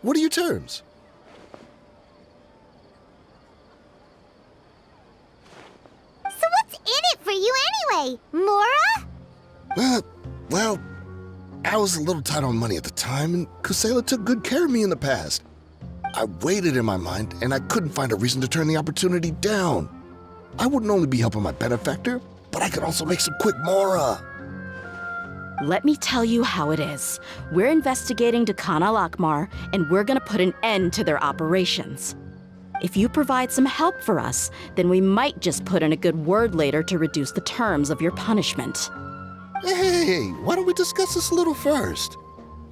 What are your terms? So what's in it for you anyway, Mora? Well, I was a little tight on money at the time, and Kusela took good care of me in the past. I weighed it in my mind, and I couldn't find a reason to turn the opportunity down. I wouldn't only be helping my benefactor, but I could also make some quick Mora. Let me tell you how it is. We're investigating Dakan al-Akmar, and we're gonna put an end to their operations. If you provide some help for us, then we might just put in a good word later to reduce the terms of your punishment. Hey, why don't we discuss this a little first?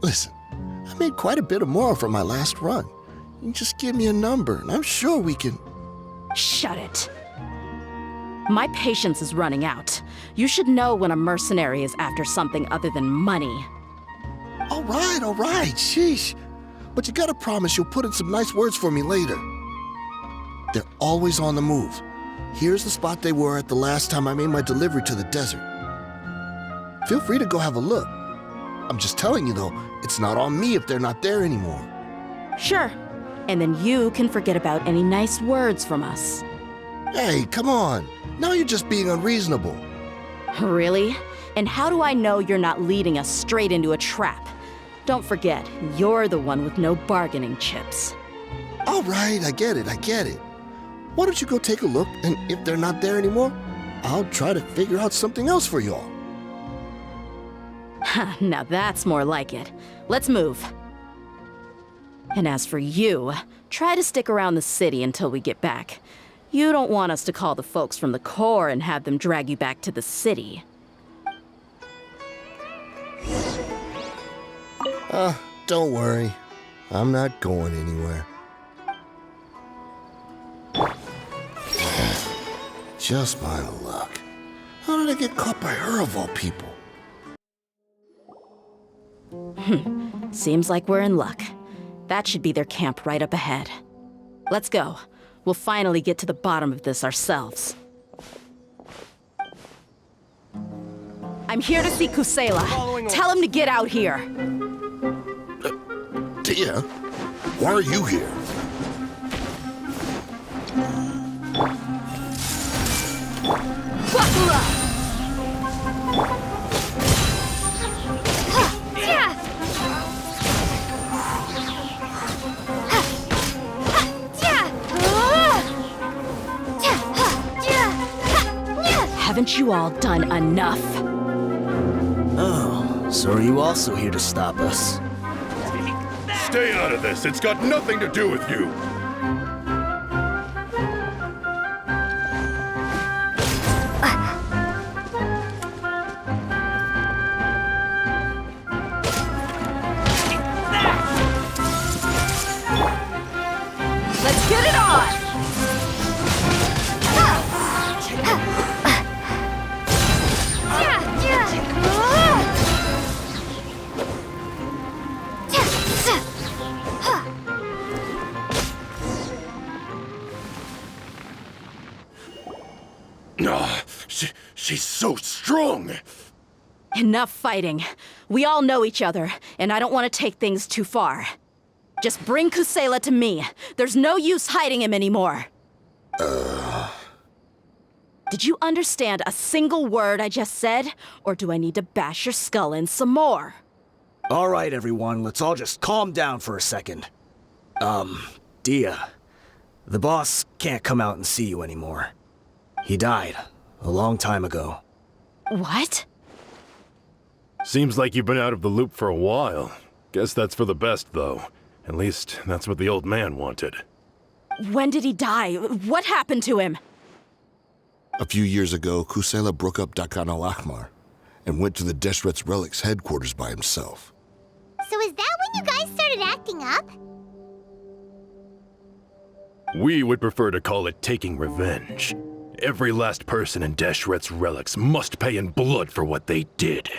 Listen, I made quite a bit of Mora from my last run. You just give me a number, and I'm sure we can... Shut it. My patience is running out. You should know when a mercenary is after something other than money. All right, sheesh. But you gotta promise you'll put in some nice words for me later. They're always on the move. Here's the spot they were at the last time I made my delivery to the desert. Feel free to go have a look. I'm just telling you though, it's not on me if they're not there anymore. Sure. And then you can forget about any nice words from us. Hey, come on. Now you're just being unreasonable. Really? And how do I know you're not leading us straight into a trap? Don't forget, you're the one with no bargaining chips. All right, I get it. Why don't you go take a look, and if they're not there anymore, I'll try to figure out something else for y'all. Now that's more like it. Let's move. And as for you, try to stick around the city until we get back. You don't want us to call the folks from the Corps and have them drag you back to the city. Don't worry. I'm not going anywhere. Just my luck. How did I get caught by her of all people? Seems like we're in luck. That should be their camp right up ahead. Let's go. We'll finally get to the bottom of this ourselves. I'm here to see Kusela. Tell him to get out here. Tia, why are you here? Haven't you all done enough? Oh, so are you also here to stop us? Stay out of this. It's got nothing to do with you. She's so strong! Enough fighting. We all know each other, and I don't want to take things too far. Just bring Kusela to me. There's no use hiding him anymore. Did you understand a single word I just said? Or do I need to bash your skull in some more? All right, everyone, let's all just calm down for a second. Dia, the boss can't come out and see you anymore. He died a long time ago. What? Seems like you've been out of the loop for a while. Guess that's for the best, though. At least, that's what the old man wanted. When did he die? What happened to him? A few years ago, Kusela broke up Dakan al-Ahmar and went to the Deshret's Relics headquarters by himself. So is that when you guys started acting up? We would prefer to call it taking revenge. Every last person in Deshret's Relics must pay in blood for what they did.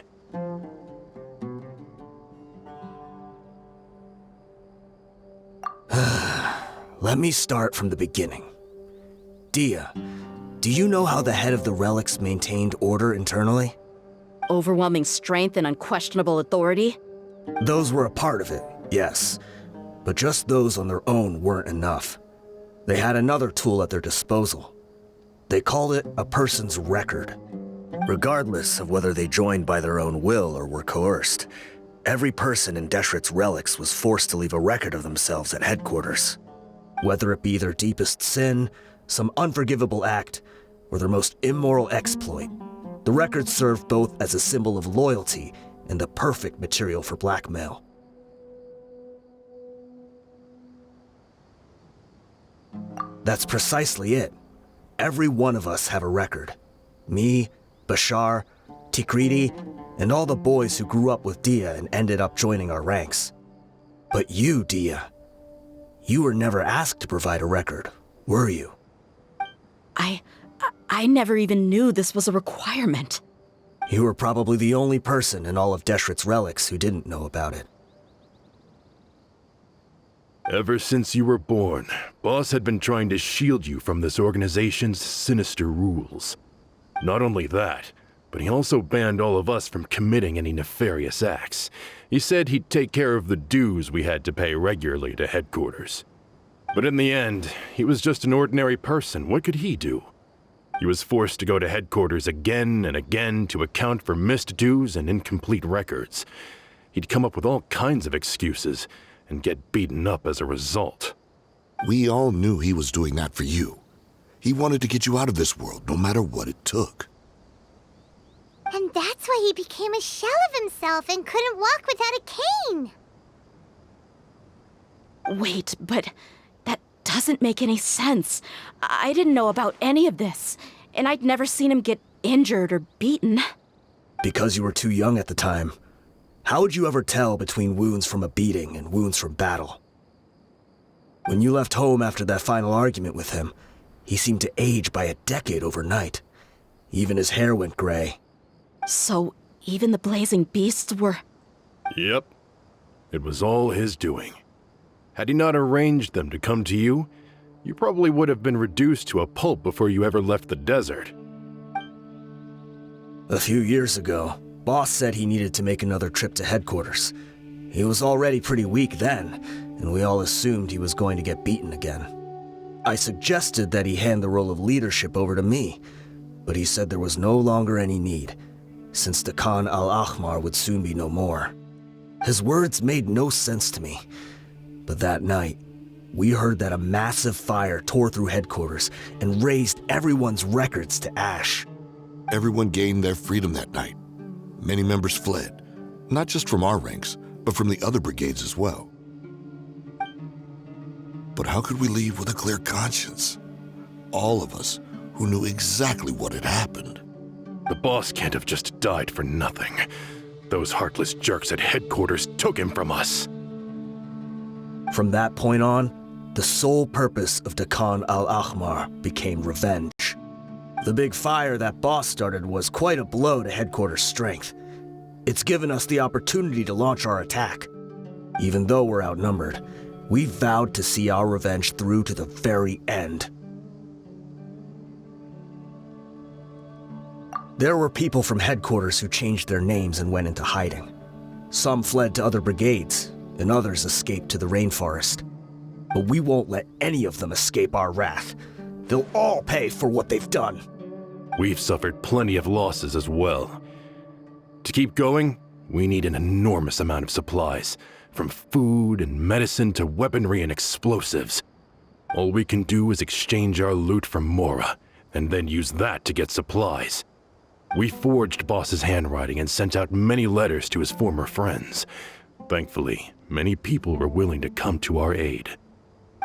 Let me start from the beginning. Dia, do you know how the head of the Relics maintained order internally? Overwhelming strength and unquestionable authority? Those were a part of it, yes. But just those on their own weren't enough. They had another tool at their disposal. They called it a person's record. Regardless of whether they joined by their own will or were coerced, every person in Deshret's Relics was forced to leave a record of themselves at headquarters. Whether it be their deepest sin, some unforgivable act, or their most immoral exploit, the record served both as a symbol of loyalty and the perfect material for blackmail. That's precisely it. Every one of us have a record. Me, Bashar, Tikriti, and all the boys who grew up with Dia and ended up joining our ranks. But you, Dia, you were never asked to provide a record, were you? I never even knew this was a requirement. You were probably the only person in all of Deshret's Relics who didn't know about it. Ever since you were born, Boss had been trying to shield you from this organization's sinister rules. Not only that, but he also banned all of us from committing any nefarious acts. He said he'd take care of the dues we had to pay regularly to headquarters. But in the end, he was just an ordinary person. What could he do? He was forced to go to headquarters again and again to account for missed dues and incomplete records. He'd come up with all kinds of excuses and get beaten up as a result. We all knew he was doing that for you. He wanted to get you out of this world, no matter what it took. And that's why he became a shell of himself and couldn't walk without a cane. Wait, but that doesn't make any sense. I didn't know about any of this, and I'd never seen him get injured or beaten. Because you were too young at the time. How would you ever tell between wounds from a beating and wounds from battle? When you left home after that final argument with him, he seemed to age by a decade overnight. Even his hair went gray. So, even the blazing beasts were... Yep. It was all his doing. Had he not arranged them to come to you, you probably would have been reduced to a pulp before you ever left the desert. A few years ago, Boss said he needed to make another trip to headquarters. He was already pretty weak then, and we all assumed he was going to get beaten again. I suggested that he hand the role of leadership over to me, but he said there was no longer any need, since the Khan al-Ahmar would soon be no more. His words made no sense to me, but that night, we heard that a massive fire tore through headquarters and razed everyone's records to ash. Everyone gained their freedom that night. Many members fled, not just from our ranks, but from the other brigades as well. But how could we leave with a clear conscience? All of us who knew exactly what had happened. The boss can't have just died for nothing. Those heartless jerks at headquarters took him from us. From that point on, the sole purpose of Dakan al-Ahmar became revenge. The big fire that Boss started was quite a blow to headquarters' strength. It's given us the opportunity to launch our attack. Even though we're outnumbered, we vowed to see our revenge through to the very end. There were people from headquarters who changed their names and went into hiding. Some fled to other brigades, and others escaped to the rainforest. But we won't let any of them escape our wrath. They'll all pay for what they've done. We've suffered plenty of losses as well. To keep going, we need an enormous amount of supplies, from food and medicine to weaponry and explosives. All we can do is exchange our loot from Mora, and then use that to get supplies. We forged Boss's handwriting and sent out many letters to his former friends. Thankfully, many people were willing to come to our aid.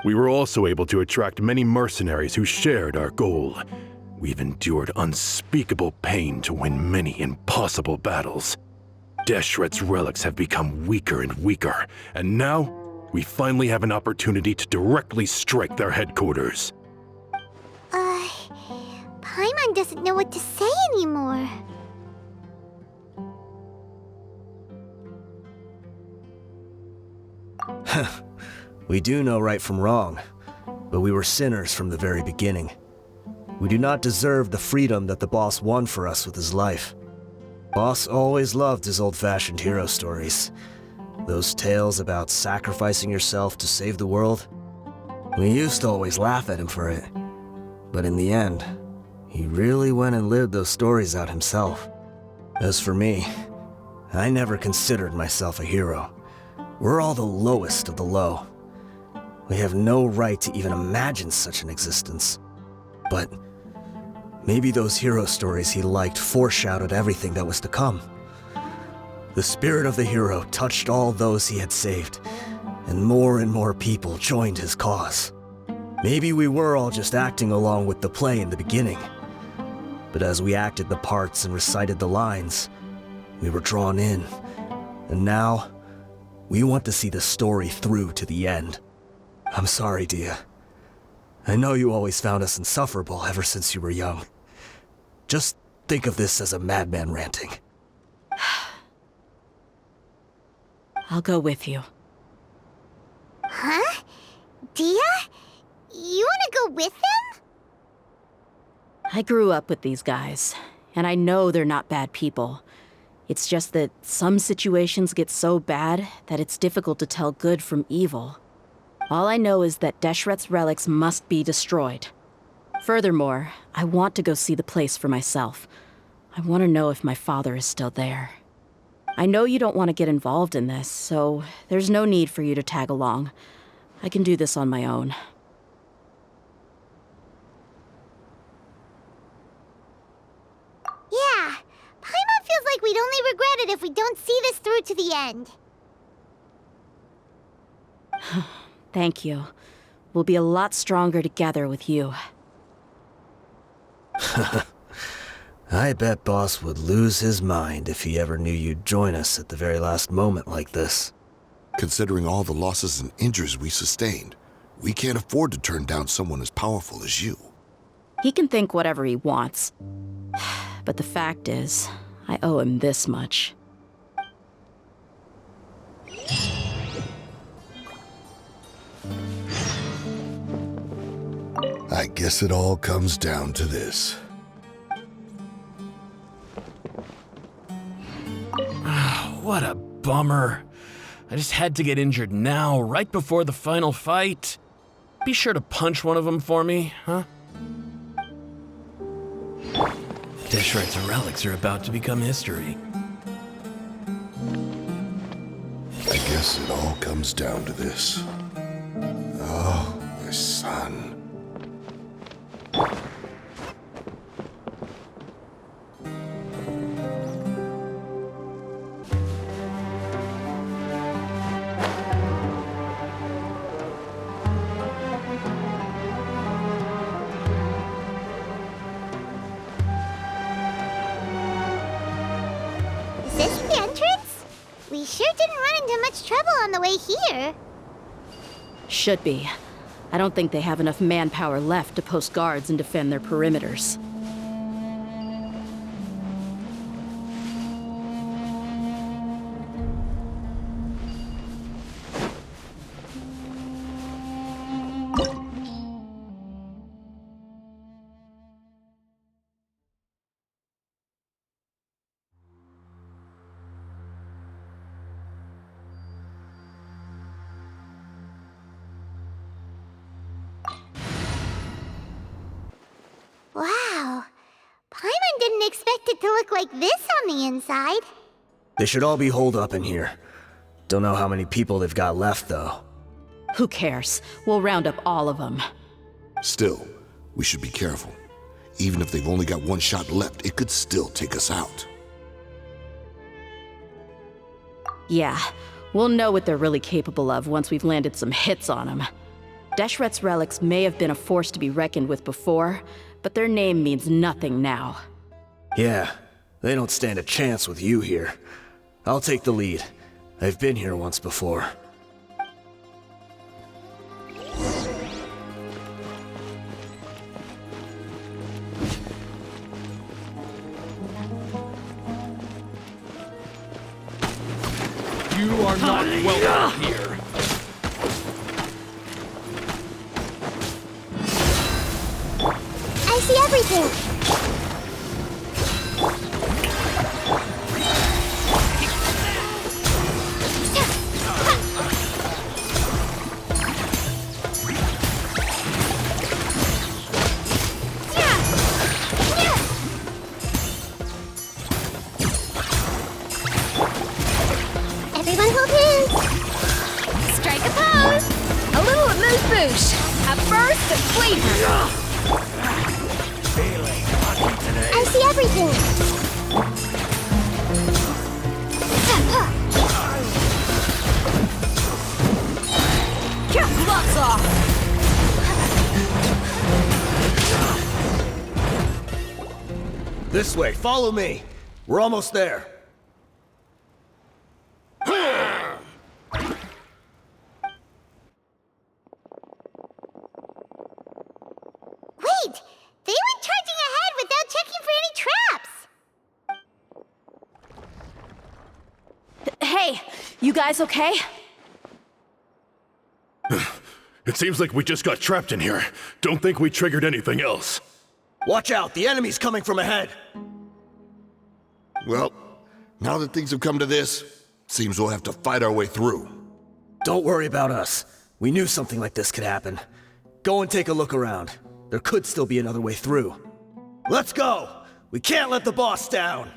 We were also able to attract many mercenaries who shared our goal. We've endured unspeakable pain to win many impossible battles. Deshret's relics have become weaker and weaker, and now we finally have an opportunity to directly strike their headquarters. Paimon doesn't know what to say anymore. We do know right from wrong, but we were sinners from the very beginning. We do not deserve the freedom that the boss won for us with his life. Boss always loved his old-fashioned hero stories. Those tales about sacrificing yourself to save the world. We used to always laugh at him for it. But in the end, he really went and lived those stories out himself. As for me, I never considered myself a hero. We're all the lowest of the low. We have no right to even imagine such an existence. But maybe those hero stories he liked foreshadowed everything that was to come. The spirit of the hero touched all those he had saved, and more people joined his cause. Maybe we were all just acting along with the play in the beginning. But as we acted the parts and recited the lines, we were drawn in. And now, we want to see the story through to the end. I'm sorry, Dia. I know you always found us insufferable ever since you were young. Just think of this as a madman ranting. I'll go with you. Huh? Dia? You want to go with him? I grew up with these guys, and I know they're not bad people. It's just that some situations get so bad that it's difficult to tell good from evil. All I know is that Deshret's relics must be destroyed. Furthermore, I want to go see the place for myself. I want to know if my father is still there. I know you don't want to get involved in this, so there's no need for you to tag along. I can do this on my own. Yeah, Paimon feels like we'd only regret it if we don't see this through to the end. Thank you. We'll be a lot stronger together with you. I bet Boss would lose his mind if he ever knew you'd join us at the very last moment like this. Considering all the losses and injuries we sustained, we can't afford to turn down someone as powerful as you. He can think whatever he wants. But the fact is, I owe him this much. I guess it all comes down to this. What a bummer. I just had to get injured now, right before the final fight. Be sure to punch one of them for me, huh? Deshret's relics are about to become history. I guess it all comes down to this. Oh, my son. Is this the entrance? We sure didn't run into much trouble on the way here. Should be. I don't think they have enough manpower left to post guards and defend their perimeters. look like this on the inside. They should all be holed up in here. Don't know how many people they've got left, though. Who cares? We'll round up all of them. Still, we should be careful. Even if they've only got one shot left, it could still take us out. Yeah, we'll know what they're really capable of once we've landed some hits on them. Deshret's relics may have been a force to be reckoned with before, but their name means nothing now. Yeah, they don't stand a chance with you here. I'll take the lead. I've been here once before. You are not welcome here. I see everything. Everyone hold hands. Strike a pose. A little amuse-bouche. A burst of flavor. I see everything. Get gloves off. This way, follow me. We're almost there. Wait! They went charging ahead without checking for any traps! Hey, you guys okay? It seems like we just got trapped in here. Don't think we triggered anything else. Watch out, the enemy's coming from ahead. Well, now that things have come to this, seems we'll have to fight our way through. Don't worry about us. We knew something like this could happen. Go and take a look around. There could still be another way through. Let's go! We can't let the boss down!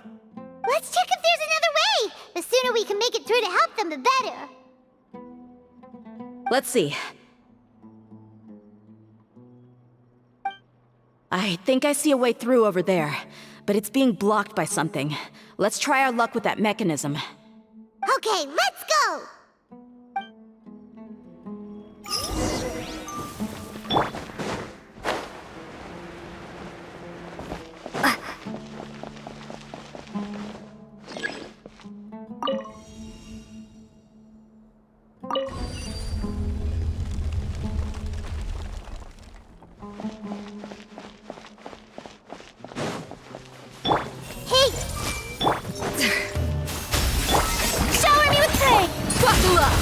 Let's check if there's another way! The sooner we can make it through to help them, the better. Let's see. I think I see a way through over there, but it's being blocked by something. Let's try our luck with that mechanism. Okay, let's go! Hey! Shower me with praise! Buckle up!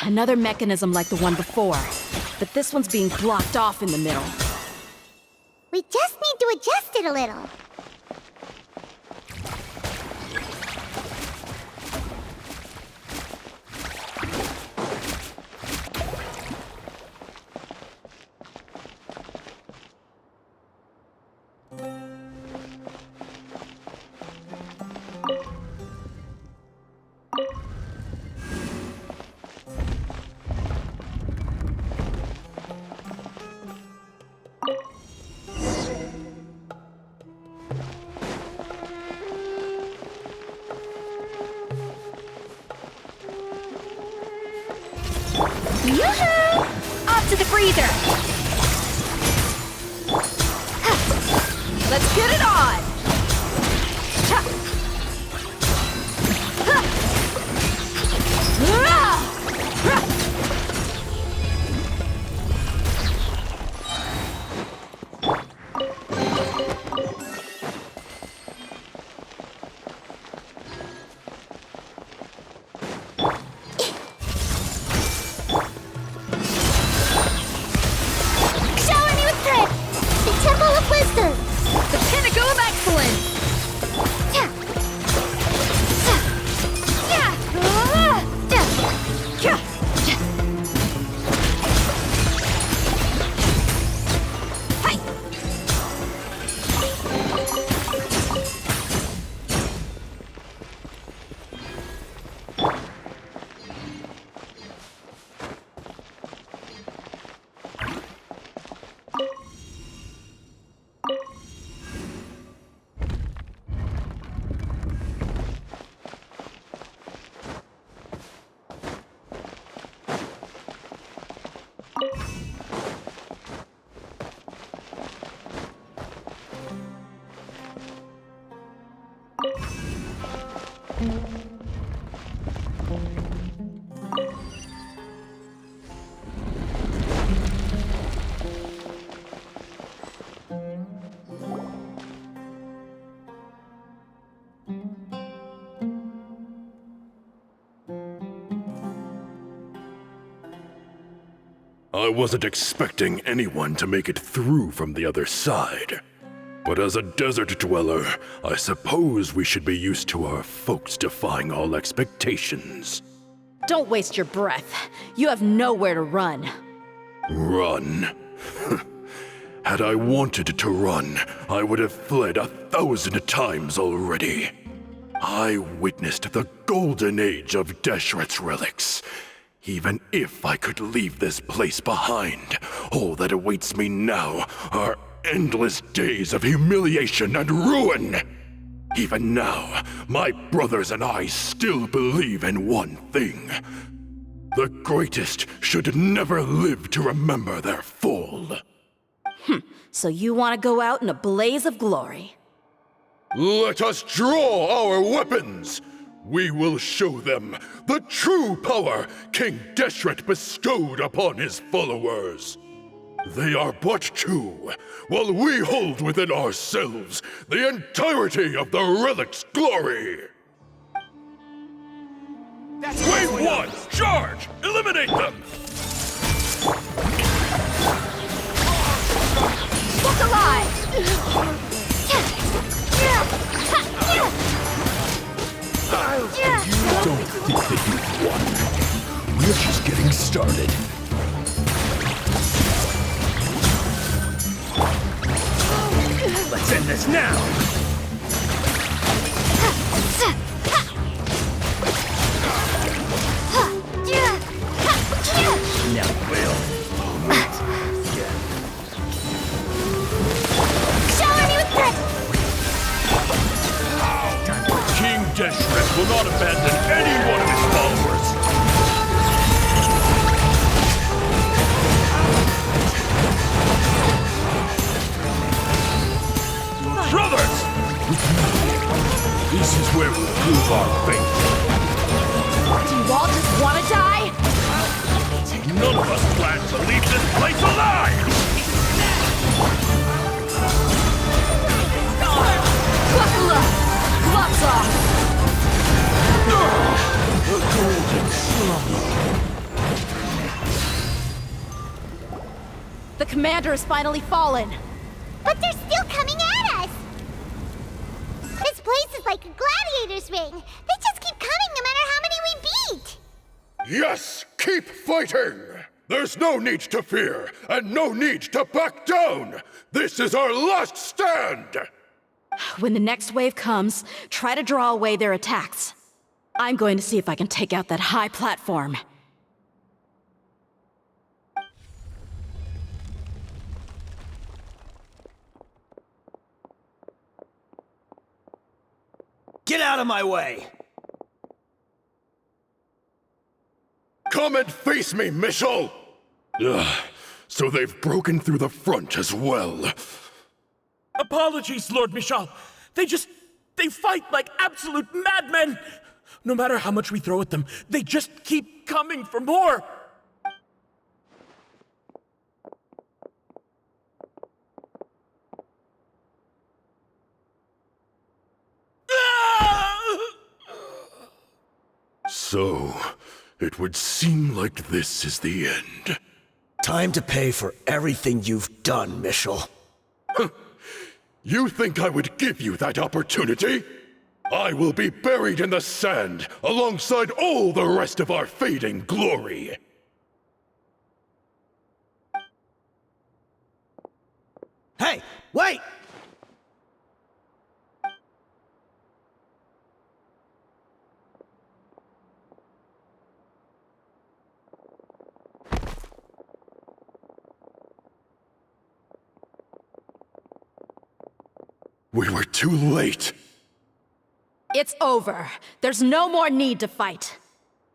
Another mechanism like the one before, but this one's being blocked off in the middle. We just need to adjust it a little. Yoo-hoo! Off to the freezer! Let's get it on! Shower me with praise! The Temple of Wisdom! The Pinnacle of Excellence! I wasn't expecting anyone to make it through from the other side. But as a desert dweller, I suppose we should be used to our folks defying all expectations. Don't waste your breath. You have nowhere to run. Run? Had I wanted to run, I would have fled 1,000 times already. I witnessed the golden age of Deshret's relics. Even if I could leave this place behind, all that awaits me now are endless days of humiliation and ruin. Even now, my brothers and I still believe in one thing. The greatest should never live to remember their fall. So you want to go out in a blaze of glory? Let us draw our weapons! We will show them the true power King Deshret bestowed upon his followers. They are but two, while we hold within ourselves the entirety of the relic's glory. Wave 1, charge! Eliminate them! Look alive! Don't think that you've won. We're just getting started. Let's end this now! Now, Will. Shower me with breath! King Deshret will not abandon any one of his followers! Brothers! This is where we'll prove our faith. Do you all just want to die? None of us plan to leave this place alive! Buckle up! Gloves off! The golden The commander has finally fallen. But they're still coming at us! This place is like a gladiator's ring. They just keep coming no matter how many we beat! Yes, keep fighting! There's no need to fear, and no need to back down! This is our last stand! When the next wave comes, try to draw away their attacks. I'm going to see if I can take out that high platform. Get out of my way! Come and face me, Michel! So they've broken through the front as well. Apologies, Lord Michal. They fight like absolute madmen. No matter how much we throw at them, they just keep coming for more. So, it would seem like this is the end. Time to pay for everything you've done, Michel. You think I would give you that opportunity? I will be buried in the sand alongside all the rest of our fading glory. Hey, wait! We were too late. It's over. There's no more need to fight.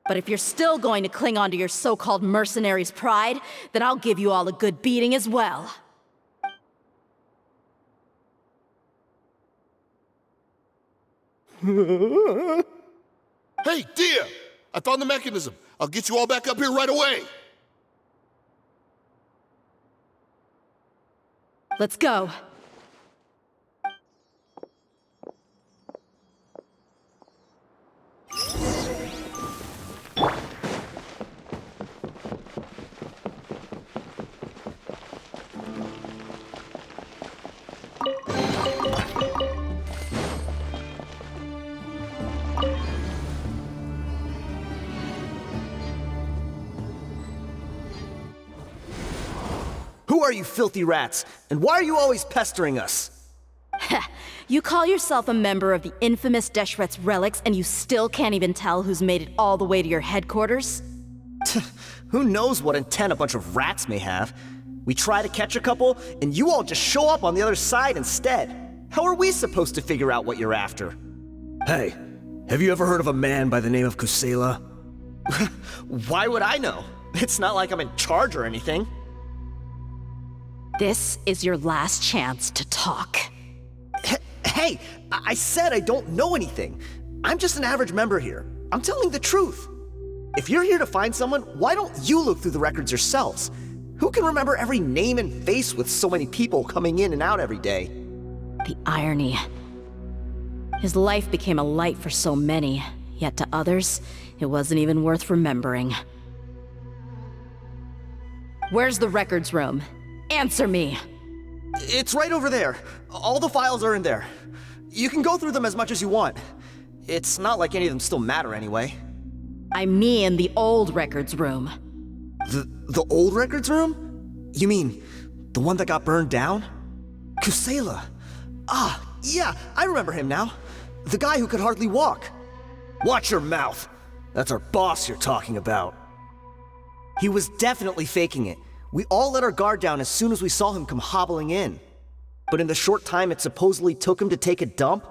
But if you're still going to cling on to your so-called mercenary's pride, then I'll give you all a good beating as well. Hey, dear! I found the mechanism. I'll get you all back up here right away. Let's go. Who are you filthy rats? And why are you always pestering us? You call yourself a member of the infamous Deshret's relics, and you still can't even tell who's made it all the way to your headquarters? Who knows what intent a bunch of rats may have? We try to catch a couple, and you all just show up on the other side instead. How are we supposed to figure out what you're after? Hey, have you ever heard of a man by the name of Kusela? Why would I know? It's not like I'm in charge or anything. This is your last chance to talk. Hey, I said I don't know anything. I'm just an average member here. I'm telling the truth. If you're here to find someone, why don't you look through the records yourselves? Who can remember every name and face with so many people coming in and out every day? The irony. His life became a light for so many, yet to others, it wasn't even worth remembering. Where's the records room? Answer me! It's right over there. All the files are in there. You can go through them as much as you want. It's not like any of them still matter anyway. I mean the old records room. The old records room? You mean the one that got burned down? Kusela. Ah, yeah, I remember him now. The guy who could hardly walk. Watch your mouth. That's our boss you're talking about. He was definitely faking it. We all let our guard down as soon as we saw him come hobbling in. But in the short time it supposedly took him to take a dump,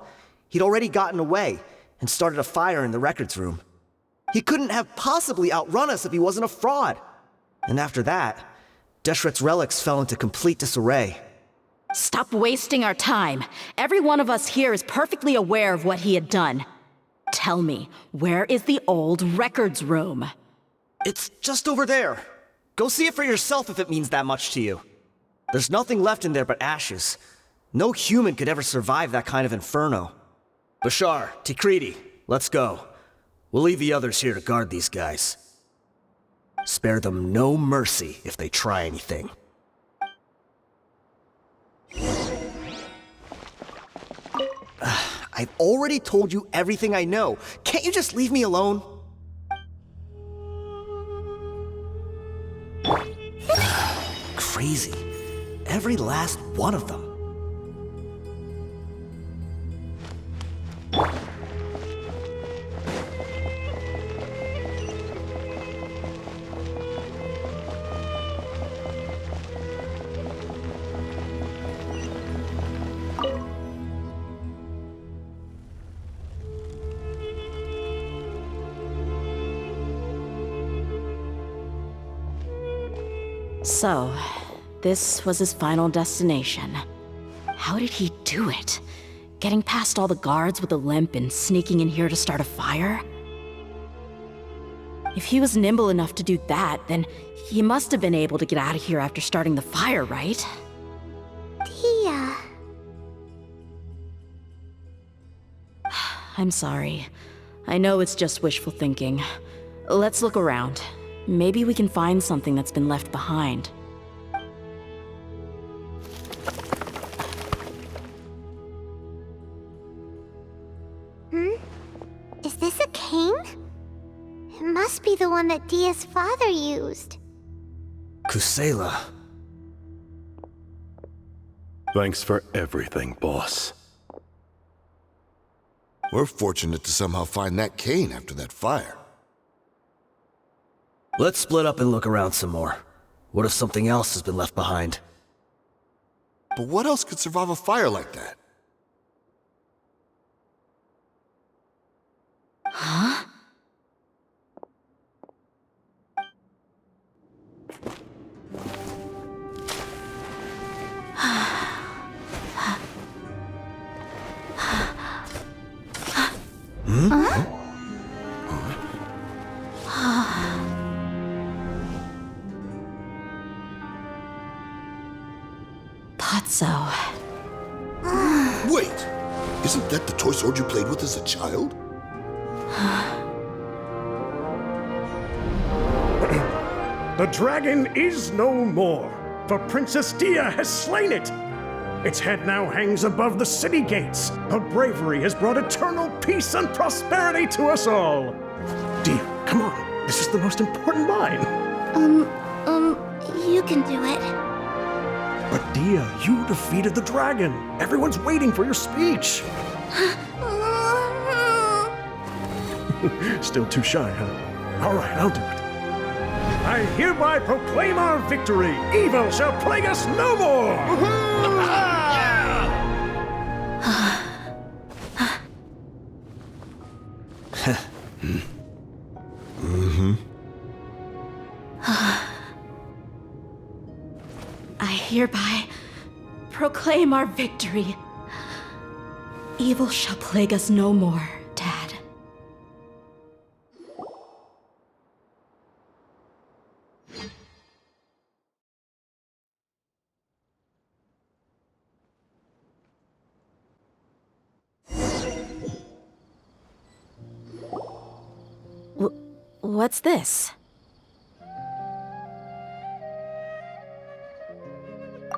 he'd already gotten away and started a fire in the records room. He couldn't have possibly outrun us if he wasn't a fraud. And after that, Deshret's relics fell into complete disarray. Stop wasting our time. Every one of us here is perfectly aware of what he had done. Tell me, where is the old records room? It's just over there. Go see it for yourself if it means that much to you. There's nothing left in there but ashes. No human could ever survive that kind of inferno. Bashar, Tikriti, let's go. We'll leave the others here to guard these guys. Spare them no mercy if they try anything. I've already told you everything I know. Can't you just leave me alone? Crazy. Every last one of them. So, this was his final destination. How did he do it? Getting past all the guards with a limp and sneaking in here to start a fire? If he was nimble enough to do that, then he must have been able to get out of here after starting the fire, right? Tia. I'm sorry. I know it's just wishful thinking. Let's look around. Maybe we can find something that's been left behind. Is this a cane? It must be the one that Dia's father used. Kusela. Thanks for everything, boss. We're fortunate to somehow find that cane after that fire. Let's split up and look around some more. What if something else has been left behind? But what else could survive a fire like that? Huh? So, Wait! Isn't that the toy sword you played with as a child? The dragon is no more, for Princess Dia has slain it. Its head now hangs above the city gates. Her bravery has brought eternal peace and prosperity to us all. Dia, come on. This is the most important line. You can do it. But Dia, you defeated the dragon. Everyone's waiting for your speech. Still too shy, huh? All right, I'll do it. I hereby proclaim our victory. Evil shall plague us no more. I hereby proclaim our victory. Evil shall plague us no more, Dad. What's this?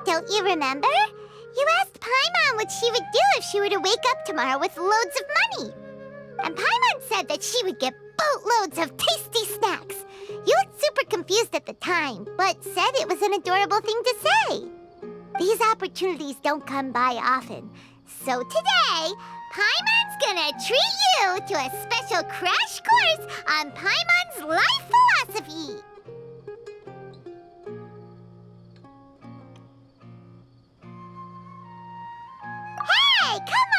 Don't you remember? You asked Paimon what she would do if she were to wake up tomorrow with loads of money. And Paimon said that she would get boatloads of tasty snacks. You looked super confused at the time, but said it was an adorable thing to say. These opportunities don't come by often. So today, Paimon's gonna treat you to a special crash course on Paimon's life philosophy. Hey, come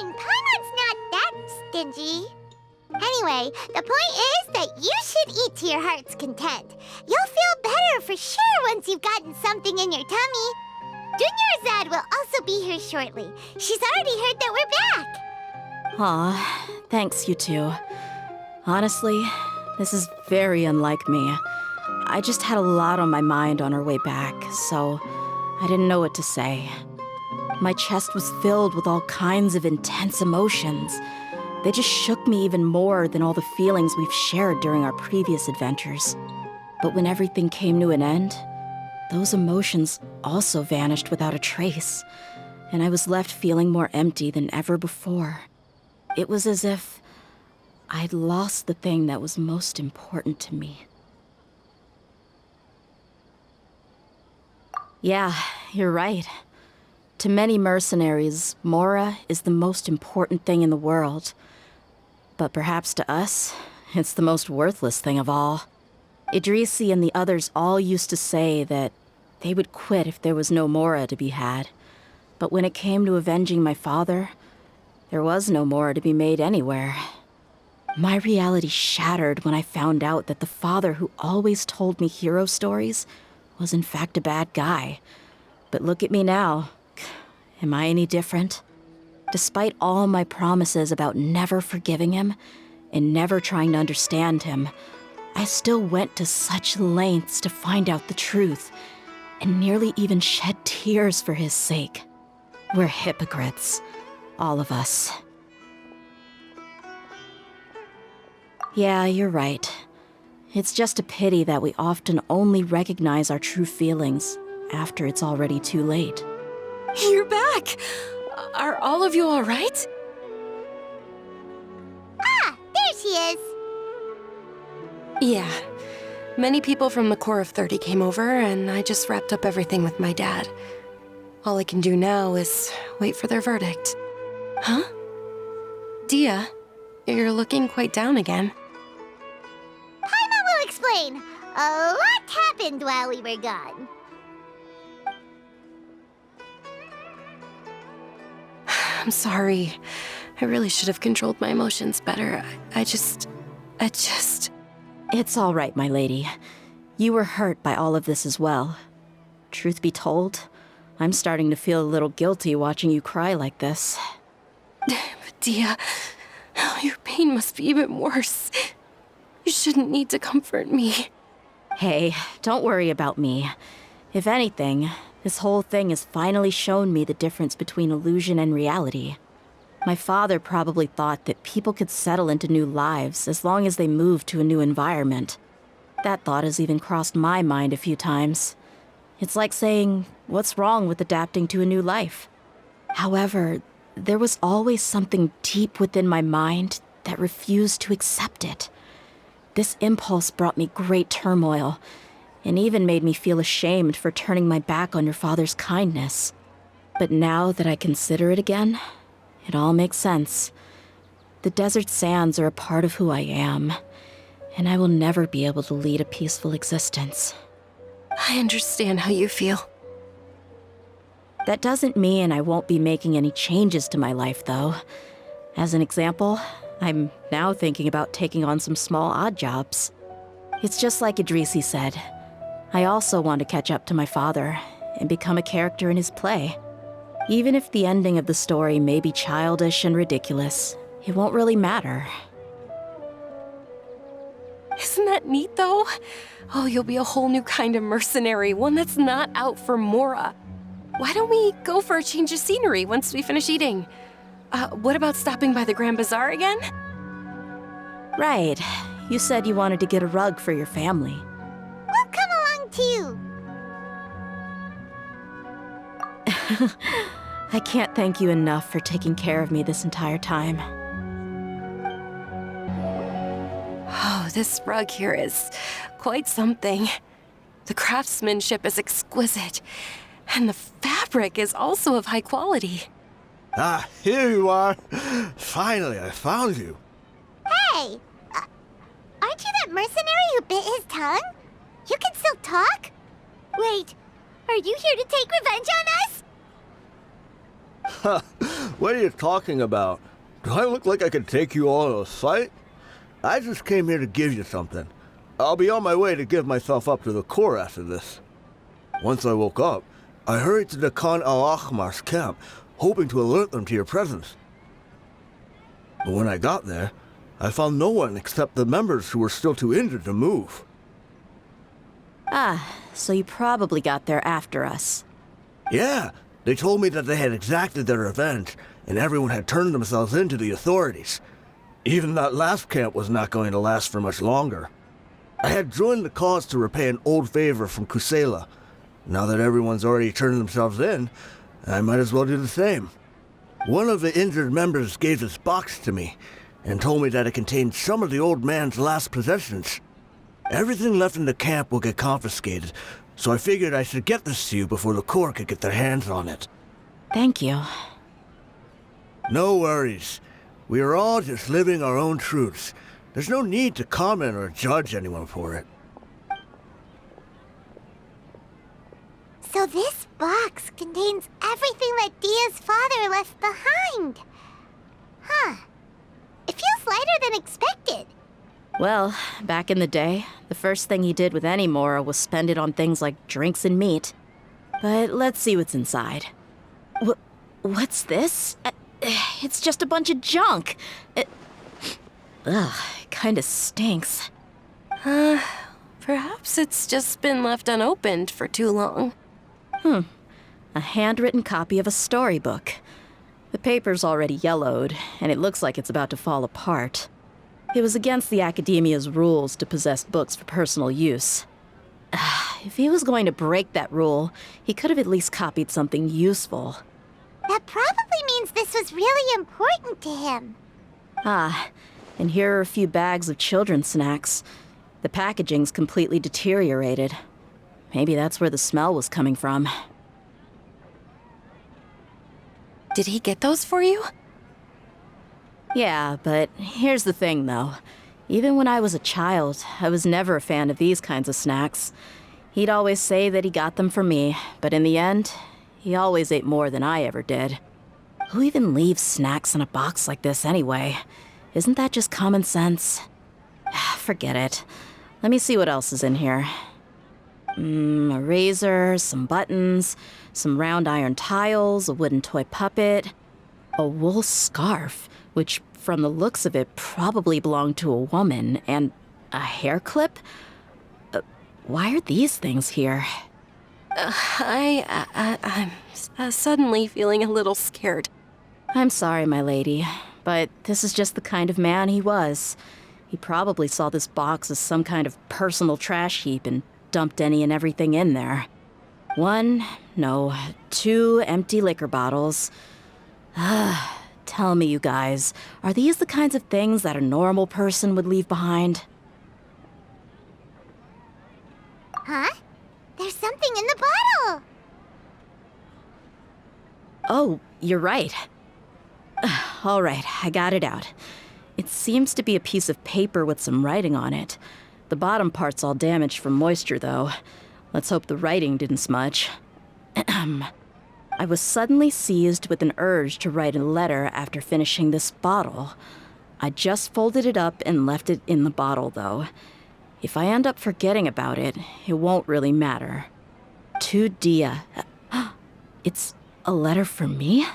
on! Paimon's not that stingy. Anyway, the point is that you should eat to your heart's content. You'll feel better for sure once you've gotten something in your tummy. Dunyarzad will also be here shortly. She's already heard that we're back. Aw, thanks, you two. Honestly, this is very unlike me. I just had a lot on my mind on our way back, so I didn't know what to say. My chest was filled with all kinds of intense emotions. They just shook me even more than all the feelings we've shared during our previous adventures. But when everything came to an end, those emotions also vanished without a trace, and I was left feeling more empty than ever before. It was as if I'd lost the thing that was most important to me. Yeah, you're right. To many mercenaries, Mora is the most important thing in the world. But perhaps to us, it's the most worthless thing of all. Idrisi and the others all used to say that they would quit if there was no Mora to be had. But when it came to avenging my father, there was no Mora to be made anywhere. My reality shattered when I found out that the father who always told me hero stories was in fact a bad guy. But look at me now. Am I any different? Despite all my promises about never forgiving him and never trying to understand him, I still went to such lengths to find out the truth, and nearly even shed tears for his sake. We're hypocrites, all of us. Yeah, you're right. It's just a pity that we often only recognize our true feelings after it's already too late. You're back! Are all of you all right? Ah, there she is. Yeah. Many people from the Corps of 30 came over, and I just wrapped up everything with my dad. All I can do now is wait for their verdict. Huh? Dia, you're looking quite down again. Paimon will explain. A lot happened while we were gone. I'm sorry. I really should have controlled my emotions better. I just... It's all right, my lady. You were hurt by all of this as well. Truth be told, I'm starting to feel a little guilty watching you cry like this. But Dia, your pain must be even worse. You shouldn't need to comfort me. Hey, don't worry about me. If anything, This whole thing has finally shown me the difference between illusion and reality. My father probably thought that people could settle into new lives as long as they moved to a new environment. That thought has even crossed my mind a few times. It's like saying, what's wrong with adapting to a new life? However, there was always something deep within my mind that refused to accept it. This impulse brought me great turmoil, and even made me feel ashamed for turning my back on your father's kindness. But now that I consider it again, it all makes sense. The desert sands are a part of who I am, and I will never be able to lead a peaceful existence. I understand how you feel. That doesn't mean I won't be making any changes to my life, though. As an example, I'm now thinking about taking on some small odd jobs. It's just like Idrisi said. I also want to catch up to my father and become a character in his play. Even if the ending of the story may be childish and ridiculous, it won't really matter. Isn't that neat, though? Oh, you'll be a whole new kind of mercenary, one that's not out for Mora. Why don't we go for a change of scenery once we finish eating? What about stopping by the Grand Bazaar again? Right. You said you wanted to get a rug for your family. We'll come along too. I can't thank you enough for taking care of me this entire time. Oh, this rug here is quite something. The craftsmanship is exquisite, and the fabric is also of high quality. Ah, here you are. Finally, I found you. Hey! Aren't you that mercenary who bit his tongue? You can still talk? Wait, are you here to take revenge on us? What are you talking about? Do I look like I could take you all in a fight? I just came here to give you something. I'll be on my way to give myself up to the Corps after this. Once I woke up, I hurried to the Khan al-Ahmar's camp, hoping to alert them to your presence. But when I got there, I found no one except the members who were still too injured to move. Ah, so you probably got there after us. Yeah, they told me that they had exacted their revenge, and everyone had turned themselves in to the authorities. Even that last camp was not going to last for much longer. I had joined the cause to repay an old favor from Kusela. Now that everyone's already turned themselves in, I might as well do the same. One of the injured members gave this box to me, and told me that it contained some of the old man's last possessions. Everything left in the camp will get confiscated, so I figured I should get this to you before the Corps could get their hands on it. Thank you. No worries. We are all just living our own truths. There's no need to comment or judge anyone for it. So this box contains everything that Dia's father left behind. Huh. It feels lighter than expected. Well, back in the day, the first thing he did with any Mora was spend it on things like drinks and meat. But let's see what's inside. What's this? It's just a bunch of junk. It kinda stinks. Perhaps it's just been left unopened for too long. A handwritten copy of a storybook. The paper's already yellowed, and it looks like it's about to fall apart. It was against the Academia's rules to possess books for personal use. If he was going to break that rule, he could have at least copied something useful. That probably means this was really important to him. And here are a few bags of children's snacks. The packaging's completely deteriorated. Maybe that's where the smell was coming from. Did he get those for you? Yeah, but here's the thing, though. Even when I was a child, I was never a fan of these kinds of snacks. He'd always say that he got them for me, but in the end, he always ate more than I ever did. Who even leaves snacks in a box like this anyway? Isn't that just common sense? Forget it. Let me see what else is in here. A razor, some buttons, some round iron tiles, a wooden toy puppet, a wool scarf, which from the looks of it probably belonged to a woman, and a hair clip? Why are these things here? I'm suddenly feeling a little scared. I'm sorry, my lady, but this is just the kind of man he was. He probably saw this box as some kind of personal trash heap and dumped any and everything in there. 2 empty liquor bottles. Tell me, you guys, are these the kinds of things that a normal person would leave behind? Huh? There's something in the bottle! Oh, you're right. All right, I got it out. It seems to be a piece of paper with some writing on it. The bottom part's all damaged from moisture, though. Let's hope the writing didn't smudge. I was suddenly seized with an urge to write a letter after finishing this bottle. I just folded it up and left it in the bottle, though. If I end up forgetting about it, it won't really matter. To Dia. It's a letter for me?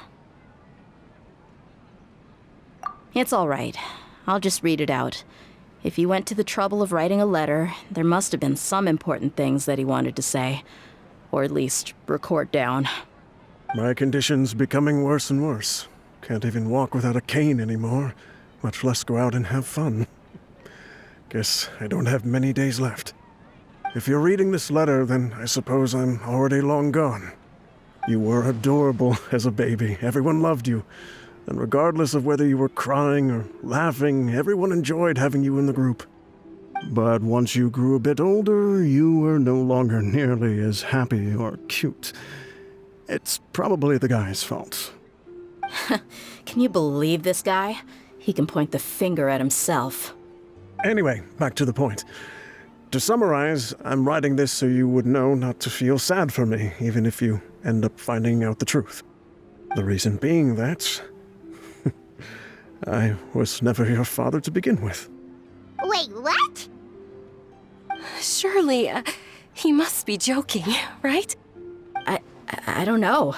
It's all right. I'll just read it out. If he went to the trouble of writing a letter, there must have been some important things that he wanted to say. Or at least record down. My condition's becoming worse and worse. Can't even walk without a cane anymore, much less go out and have fun. Guess I don't have many days left. If you're reading this letter, then I suppose I'm already long gone. You were adorable as a baby. Everyone loved you. And regardless of whether you were crying or laughing, everyone enjoyed having you in the group. But once you grew a bit older, you were no longer nearly as happy or cute. It's probably the guy's fault. Can you believe this guy? He can point the finger at himself. Anyway, back to the point. To summarize, I'm writing this so you would know not to feel sad for me, even if you end up finding out the truth. The reason being that I was never your father to begin with. Wait, what? Surely, he must be joking, right? I don't know.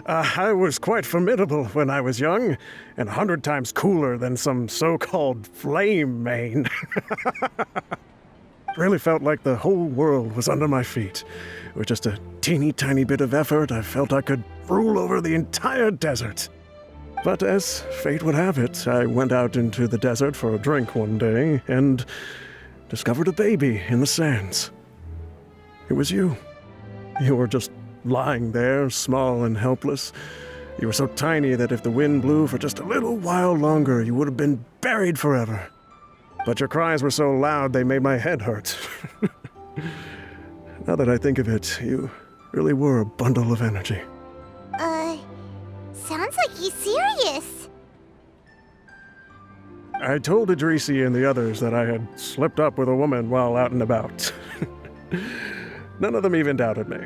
I was quite formidable when I was young, and 100 times cooler than some so-called flame main. Really felt like the whole world was under my feet. With just a teeny tiny bit of effort, I felt I could rule over the entire desert. But as fate would have it, I went out into the desert for a drink one day and discovered a baby in the sands. It was you. You were just lying there, small and helpless. You were so tiny that if the wind blew for just a little while longer, you would have been buried forever. But your cries were so loud they made my head hurt. Now that I think of it, you really were a bundle of energy. Sounds like he's serious. I told Idrisi and the others that I had slipped up with a woman while out and about. None of them even doubted me.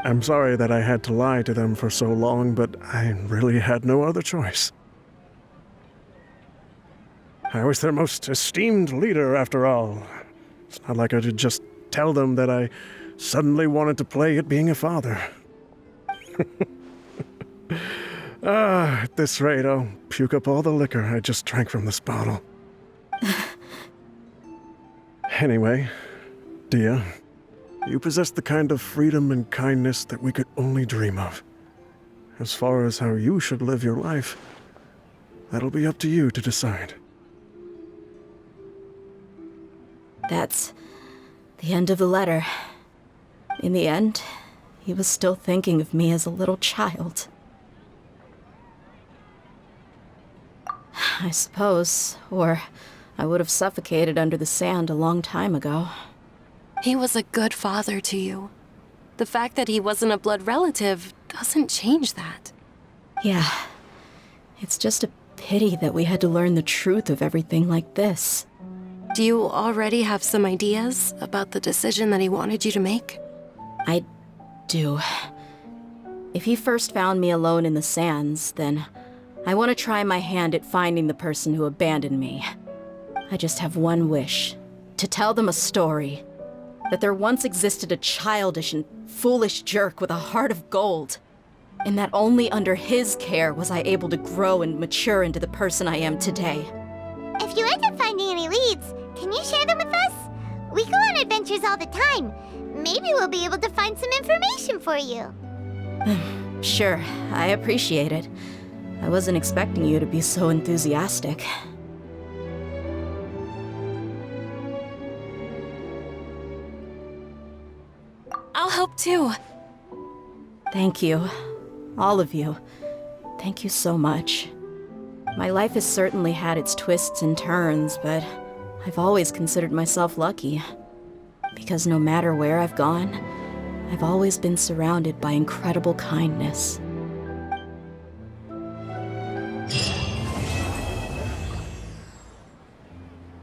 I'm sorry that I had to lie to them for so long, but I really had no other choice. I was their most esteemed leader, after all. It's not like I could just tell them that I suddenly wanted to play at being a father. At this rate, I'll puke up all the liquor I just drank from this bottle. Anyway, Dia, you possess the kind of freedom and kindness that we could only dream of. As far as how you should live your life, that'll be up to you to decide. That's the end of the letter. In the end, he was still thinking of me as a little child. I suppose, or I would have suffocated under the sand a long time ago. He was a good father to you. The fact that he wasn't a blood relative doesn't change that. Yeah. It's just a pity that we had to learn the truth of everything like this. Do you already have some ideas about the decision that he wanted you to make? I do. If he first found me alone in the sands, then I want to try my hand at finding the person who abandoned me. I just have one wish. To tell them a story. That there once existed a childish and foolish jerk with a heart of gold. And that only under his care was I able to grow and mature into the person I am today. If you end up finding any leads, can you share them with us? We go on adventures all the time. Maybe we'll be able to find some information for you. Sure, I appreciate it. I wasn't expecting you to be so enthusiastic. I'll help too. Thank you. All of you. Thank you so much. My life has certainly had its twists and turns, but I've always considered myself lucky. Because no matter where I've gone, I've always been surrounded by incredible kindness.